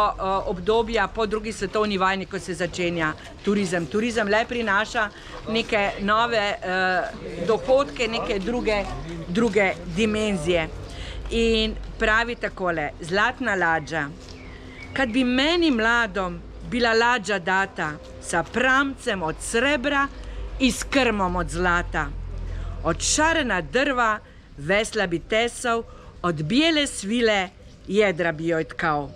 obdobja po drugi svetovni vojni, ko se začenja turizem. Turizem le prinaša neke nove dohodke, neke druge dimenzije. In pravi takole, zlatna ladža. Kad bi meni mladom bila ladža data, sa pramcem od srebra i s krmom od zlata. Od šarena drva vesla bi tesal, od bijele svile jedra bi joj tkao.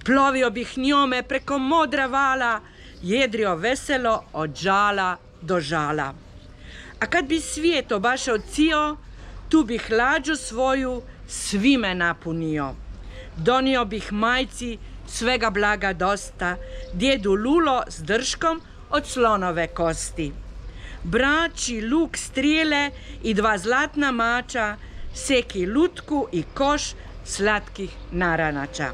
Plovio bih njome preko modra vala, jedrio veselo od žala do žala. A kad bi svijet obašao cio, tu bih lađu svoju svime napunio. Donio bih majci svega blaga dosta, djedu lulo s drškom od slonove kosti. Braći luk strijele i 2 zlatna mača, seki lutku i koš slatkih naranača.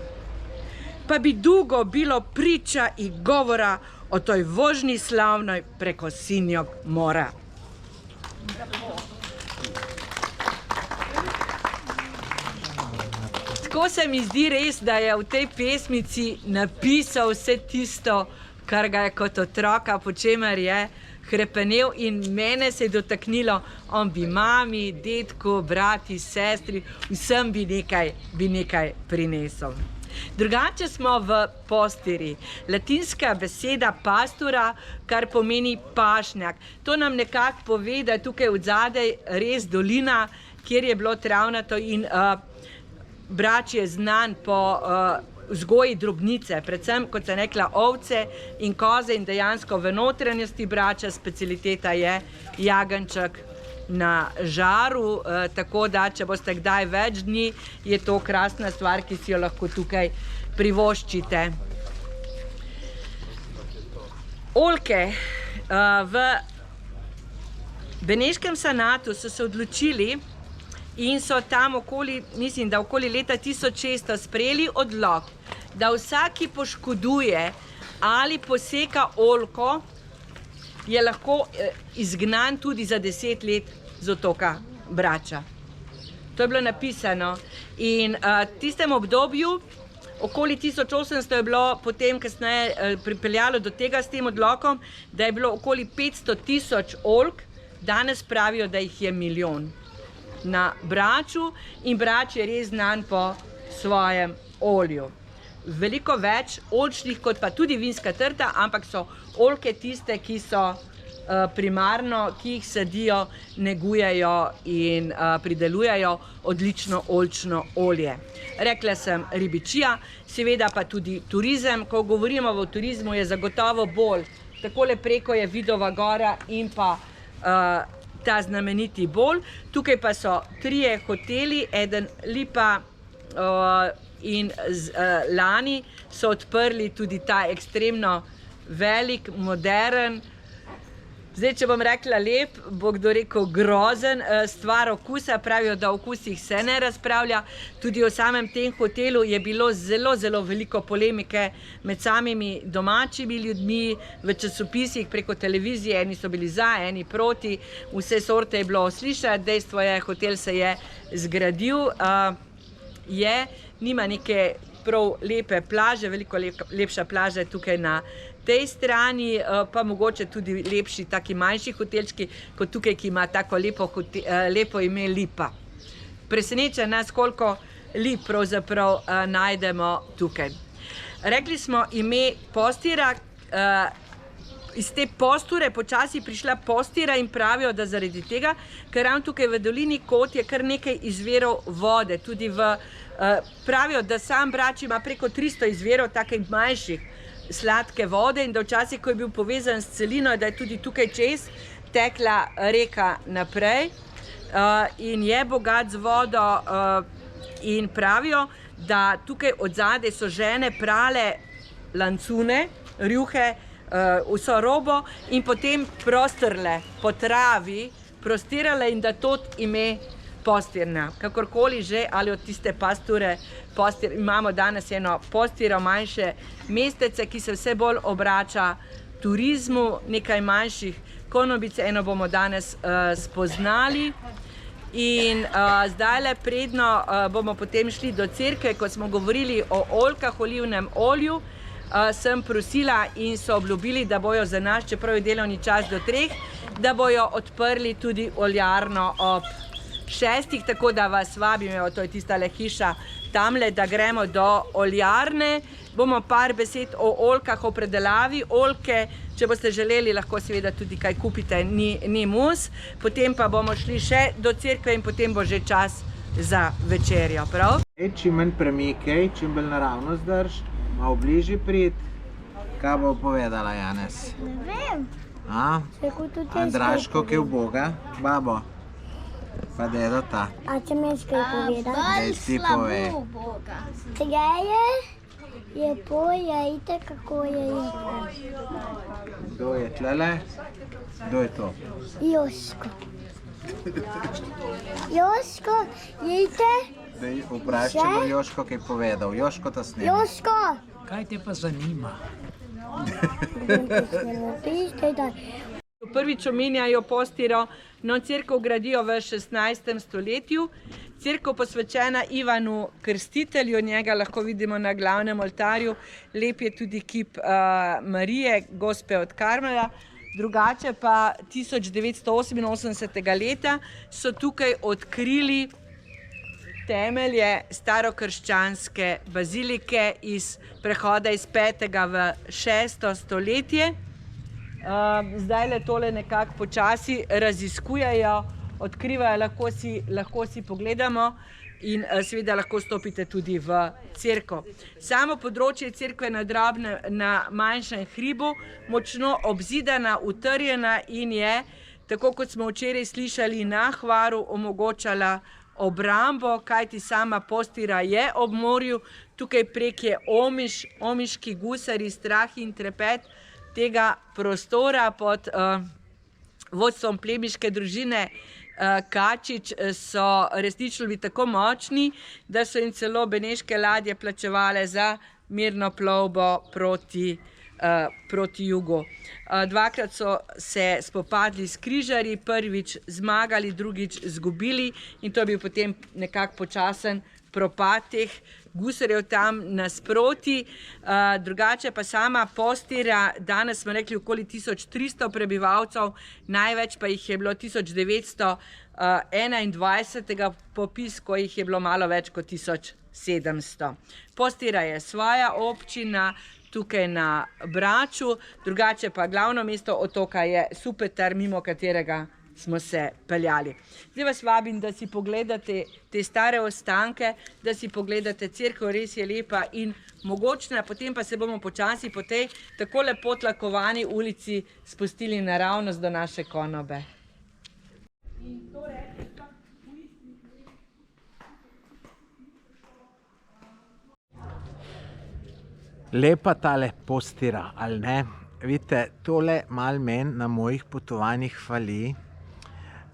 Pa bi dugo bilo priča i govora o toj vožnji slavnoj preko sinjog mora. Tako se mi zdi res, da je v tej pesmici napisal vse tisto, kar ga je kot otroka, po čemer je hrepenel in mene se je dotaknilo. On bi mami, detku, brati, sestri, vsem bi nekaj prinesel. Drugače smo v Postiri. Latinska beseda pastura, kar pomeni pašnjak. To nam nekako pove, da je tukaj odzadaj res dolina, kjer je bilo travnato in Brač je znan po vzgoji drobnice, predvsem, kot sem rekla, ovce in koze in dejansko v notranjosti Brača specialiteta je jagenjček na žaru, tako da, če boste kdaj več dni, je to krasna stvar, ki si jo lahko tukaj privoščite. Oljke. V Beneškem senatu so se odločili in so tam okoli leta 1600 sprejeli odlok, da vsak, ki poškoduje ali poseka oljko, je lahko izgnan tudi za 10 let z otoka Brača. To je bilo napisano in v tistem obdobju, okoli 1800 je bilo potem kasneje pripeljalo do tega s tem odlokom, da je bilo okoli 500 000 oljk, danes pravijo, da jih je 1 milijon na Braču in Brač je res znan po svojem olju. Veliko več oljčnih kot pa tudi vinska trta, ampak so oljke tiste, ki so primarno, ki jih sadijo, negujejo in pridelujejo odlično oljčno olje. Rekla sem ribičija, seveda pa tudi turizem. Ko govorimo o turizmu, je zagotovo bolj. Takole preko je Vidova gora in pa ta znameniti Bol. Tukaj pa so 3 hoteli, eden Lipa in lani so odprli tudi ta ekstremno velik, modern, zdaj, če bom rekla lep, bo kdo rekel grozen, stvar okusa, pravijo, da o okusih se ne razpravlja. Tudi o samem tem hotelu je bilo zelo, zelo veliko polemike med samimi domačimi ljudmi, v časopisih, preko televizije, eni so bili za, eni proti, vse sorte je bilo slišati, dejstvo je, hotel se je zgradil, nima neke prav lepe plaže, veliko lepša plaža je tukaj na tej strani, pa mogoče tudi lepši taki manjši hotelčki, kot tukaj, ki ima tako lepo ime Lipa. Preseneča nas, koliko lip pravzaprav najdemo tukaj. Rekli smo ime Postira, iz te posture počasi prišla postira in pravijo, da zaradi tega, ker ravno tukaj v dolini Kot je kar nekaj izvirov vode. Tudi pravijo, da sam Brač ima preko 300 izvirov takih manjših sladke vode in da včasih, ko je bil povezan s celino, da je tudi tukaj čez tekla reka naprej in je bogat z vodo in pravijo, da tukaj od zadaj so žene prale lancune, rjuhe, vso robo in potem prostrle po travi, prostirale in da to ime postirna. Kakorkoli že, ali od tiste pasture, imamo danes eno postiro, manjše mestece, ki se vse bolj obrača turizmu, nekaj manjših konobic, eno bomo danes spoznali. In zdajle predno bomo potem šli do cerkve, ko smo govorili o oljkah, olivnem olju, sem prosila in so obljubili, da bojo za nas, čeprav je delovni čas do 3, da bojo odprli tudi oljarno ob 6, tako da vas vabim, to je tistale hiša tamle, da gremo do oljarne. Bomo par besed o oljkah, o predelavi oljke, če boste želeli, lahko seveda tudi kaj kupite, ni mus. Potem pa bomo šli še do cerkve in potem bo že čas za večerjo, prav? Čim manj premikaj, čim bolj naravno zdrž, malo bližje prid. Kaj bo povedala Janez? Ne vem. Andraško, ki je uboga, babo. Pa dedo ta. A če mi kaj povedal? Daj ti povej. Tega je pojejte, kako je jete. Kdo je tlele? Kdo je to? Joško. Joško, jejte? Daj vprašamo Joško, kaj je povedal. Joško ta snema. Joško! Kaj te pa zanima? Prvič omenjajo postiro, no cerkev gradijo v 16. stoletju. Cerkev posvečena Ivanu Krstitelju, njega lahko vidimo na glavnem oltarju. Lep je tudi kip Marije, gospe od Karmela. Drugače pa 1988. leta so tukaj odkrili temelje starokrščanske bazilike iz prehoda iz 5. v 6. stoletje. Zdaj le tole nekako počasi raziskujejo, odkrivajo, lahko si pogledamo in seveda lahko stopite tudi v cerkev. Samo področje cerkve na manjšem hribu, močno obzidana, utrjena in je, tako kot smo včeraj slišali, na Hvaru omogočala obrambo, kajti sama postira je ob morju, tukaj prek je omiški gusari, strah in trepet tega prostora pod vodstvom plemiške družine Kačič so resnično bili tako močni, da so jim celo beneške ladje plačevale za mirno plovbo proti jugu. Dvakrat so se spopadli s križarji, prvič zmagali, drugič izgubili in to je bil potem nekako počasen propad teh gusarjev tam nasproti. Drugače pa sama postira, danes smo rekli okoli 1300 prebivalcev, največ pa jih je bilo 1921. popis, ko jih je bilo malo več kot 1700. Postira je svoja občina, tukaj na Braču, drugače pa glavno mesto otoka je Supetar, mimo katerega smo se peljali. Zdaj vas vabim, da si pogledate te stare ostanke, da si pogledate cerkev, res je lepa in mogočna, potem pa se bomo počasi po tej tako lepo tlakovani ulici spustili naravnost do naše konobe. Lepa tale postira, ali ne? Vidite, tole malo meni na mojih potovanjih fali,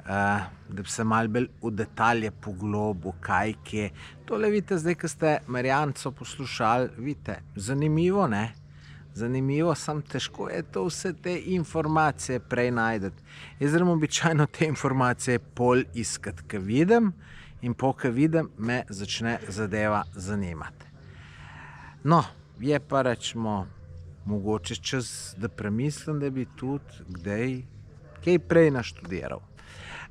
da bi se malo bolj v detalje poglobil, kaj kje. Tole vidite, zdaj, ko ste Marjanco poslušali, vidite, zanimivo, ne? Zanimivo, samo težko je to vse te informacije prej najdeti. Jaz zelo običajno te informacije pol iskati, ko vidim in ko vidim, me začne zadeva zanimati. No, je pa rečemo, mogoče čas, da premislim, da bi tudi kdaj kaj prej naštudiral.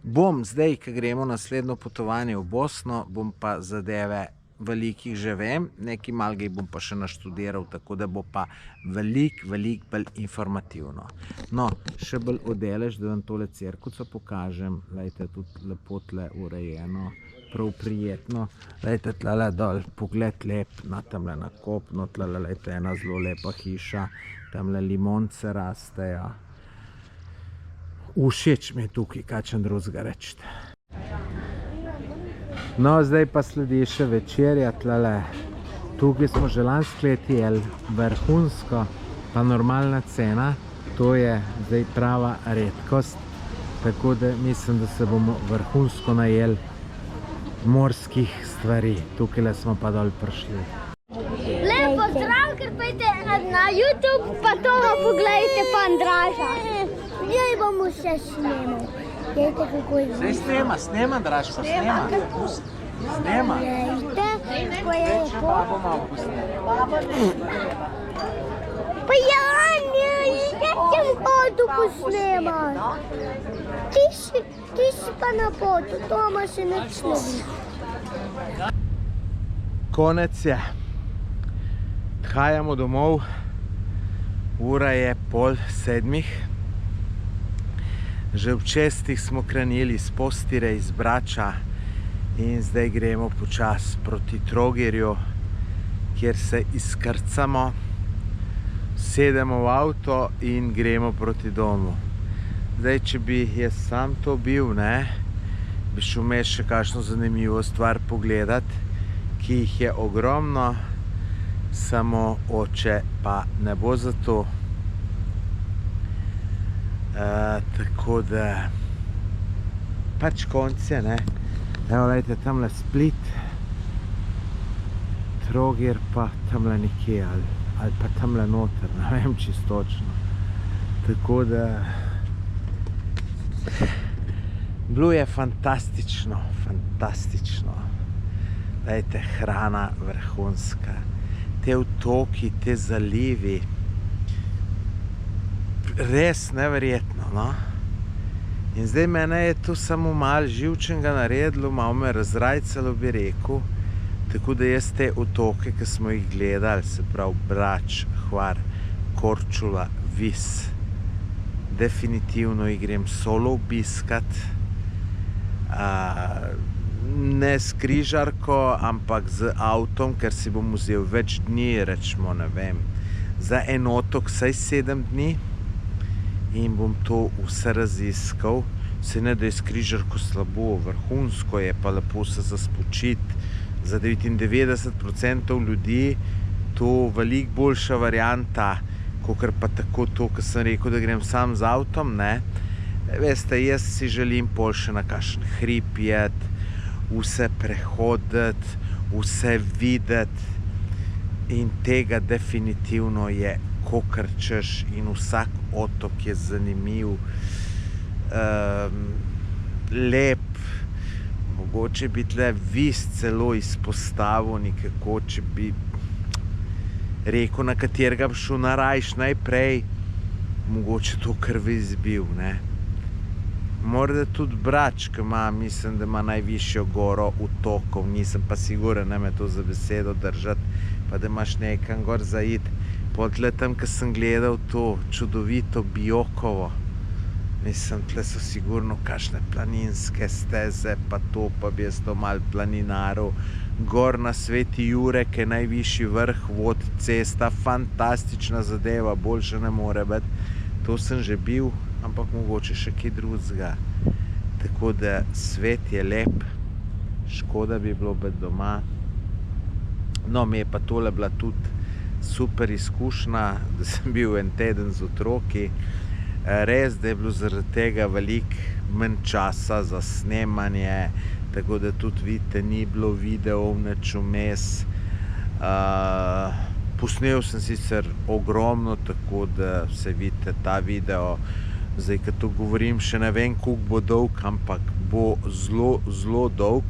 Bom zdaj, ko gremo naslednjo potovanje v Bosno, bom pa zadeve velikih že vem, nekaj malega jih bom pa še naštudiral, tako da bo pa veliko bolj informativno. No, še bolj odelež, da vam tole cerkvico pokažem. Glejte, tudi lepo tle urejeno, prav prijetno. Glejte, tlele dol, pogled lep, tamle na kopno, tlele, glejte, ena zelo lepa hiša, tamle limonce rastejo. Všeč mi je tukaj, kačem drugega reči. No, zdaj pa sledi še večerja tlele. Tukaj smo že lansko leto jeli vrhunsko, pa normalna cena. To je zdaj prava redkost, tako da mislim, da se bomo vrhunsko najeli morskih stvari. Tukaj smo pa dol prišli. Lepo zdrav, ker pojte na YouTube, pa to pogledajte pa Andraža. Zdaj bomo se snemal. Glejte, kako je. Zdaj snema, Dražko, snema. Glejte, ko je lepo. Babo malo posnema. Pa Janja, jak sem hotel posnemat. Ti si pa na potu, Toma se nič ne vidi. Konec je. Odhajamo domov. Ura je 6:30. Že ob 6 smo krenili iz Postire, iz Brača in zdaj gremo počasi proti Trogirju, kjer se izkrcamo, sedemo v avto in gremo proti domu. Zdaj, če bi jaz sam to bil, bi šel vmes še kakšno zanimivo stvar pogledati, ki jih je ogromno, samo oče pa ne bo za to. Tako da pač konc je, Evo, lejte, tamle Split, Trogir pa tamle nekje, ali pa tamle noter, ne vem čisto točno. Tako da bilo je fantastično. Lejte, hrana vrhunska, te otoki, te zalivi, res neverjetno, no. In zdaj mene je to samo malo živčenega naredilo, malo me razrajcalo, bi rekel. Tako da jaz te otoke, ki smo jih gledali, se pravi Brač, Hvar, Korčula, Vis, definitivno jih grem solo obiskat. Ne s križarko, ampak z avtom, ker si bom vzel več dni, rečemo, ne vem, za en otok vsaj 7 dni. In bom to vse raziskal. Se ne, da je s križarko slabo, vrhunsko je, pa lepo se za spočiti. Za 99% ljudi to veliko boljša varianta, kakor pa tako to, ko sem rekel, da grem sam z avtom, Veste, jaz si želim pol še na kakšen hrib jet, vse prehoditi, vse videti. In tega definitivno je kakor češ in vsak otok je zanimiv, lep. Mogoče bi tle Vis celo izpostavil nekako, če bi rekel, na katerega bi šel najprej, mogoče to kar Vis bil, Morda tudi Brač, ki ima, mislim, da ima najvišjo goro otokov, nisem pa siguren, ne me to za besedo držati, pa da imaš nekam gor za iti. Potle tam, ko sem gledal to čudovito Biokovo, mislim, tle so sigurno kakšne planinske steze, pa to, pa bi jaz to malo planinaril. Gor na Sveti Jure, ki je najvišji vrh, vodi cesta, fantastična zadeva, boljše ne more biti. To sem že bil, ampak mogoče še kaj drugega. Tako da svet je lep, škoda bi bilo biti doma. No, mi je pa tole bila tudi super izkušnja, da sem bil en teden z otroki. Res, da je bilo zaradi tega veliko manj časa za snemanje, tako da tudi vidite, ni bilo videov nič vmes. Posnel sem sicer ogromno, tako da se vidite ta video. Zdaj, ko to govorim, še ne vem, koliko bo dolg, ampak bo zelo dolg.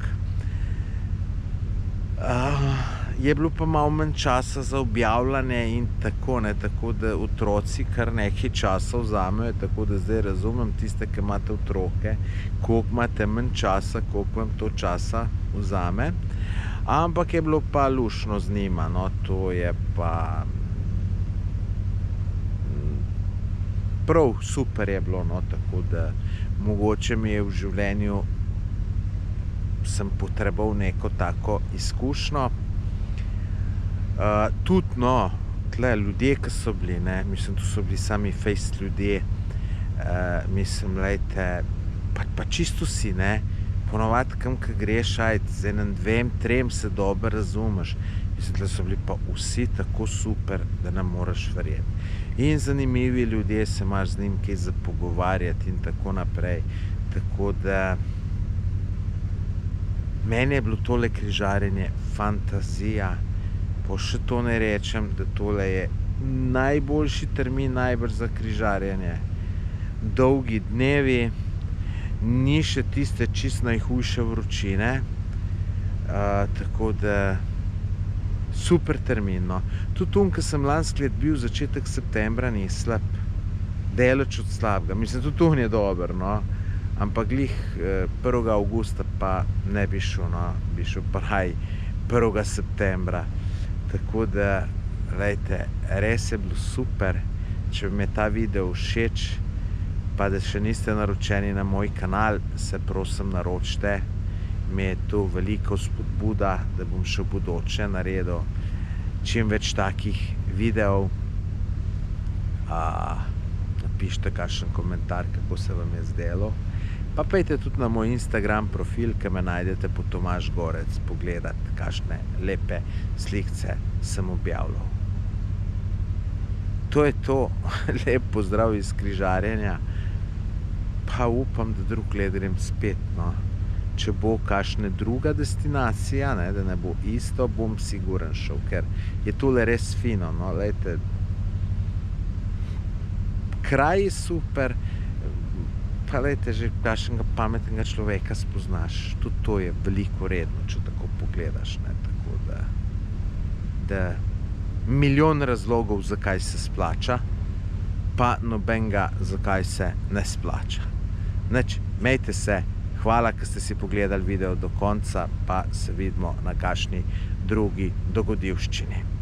Je bilo pa malo manj časa za objavljanje in tako, tako da otroci kar nekaj časa vzamejo, tako da zdaj razumem tiste, ki imate otroke, koliko imate manj časa, koliko vam to časa vzame. Ampak je bilo pa lušno z njima, no, to je pa prav super je bilo, no, tako da mogoče mi je v življenju sem potreboval neko tako izkušnjo. Tudi, no, tle ljudje, ki so bili, ne, mislim, tu so bili sami fejst ljudje, mislim, lejte, pa čisto si, ne, ponovadi kam, ki greš, z enim, dvem, trem se dobro razumeš. Mislim, tle so bili pa vsi tako super, da ne moreš verjeti. In zanimivi ljudje, se imaš z njim kaj za pogovarjati in tako naprej. Tako da meni je bilo tole križarjenje fantazija. Pa še to ne rečem, da tole je najboljši termin najbrž za križarjenje. Dolgi dnevi, ni še tiste čisto najhujše vročine, tako da super termin, no. Tudi ki sem lansko let bil, začetek septembra ni slab, daleč od slabega. Mislim, tudi on je dober, no. Ampak glih 1. avgusta pa ne bi šel, no. Bi šel pa raj 1. septembra. Tako da, glejte, res je bilo super. Če vam je ta video všeč, pa da še niste naročeni na moj kanal, se prosim naročite. Mi je to veliko spodbuda, da bom še v bodoče naredil čim več takih videov. Napišite kakšen komentar, kako se vam je zdelo. Pa pojdite tudi na moj Instagram profil, ki me najdete po Tomaž Gorec, pogledati, kakšne lepe slikce sem objavljal. To je to. Lep pozdrav iz križarjenja. Pa upam, da drug let grem spet, no. Če bo kakšna druga destinacija, ne, da ne bo isto, bom siguren šel, ker je tole res fino, no, lejte. Kraj je super, pa lejte, že kakšnega pametnega človeka spoznaš. Tudi to je veliko vredno, če tako pogledaš, ne, tako da milijon razlogov, zakaj se splača, pa nobenega, zakaj se ne splača. Nič, imejte se. Hvala, ker ste si pogledali video do konca, pa se vidimo na kakšni drugi dogodivščini.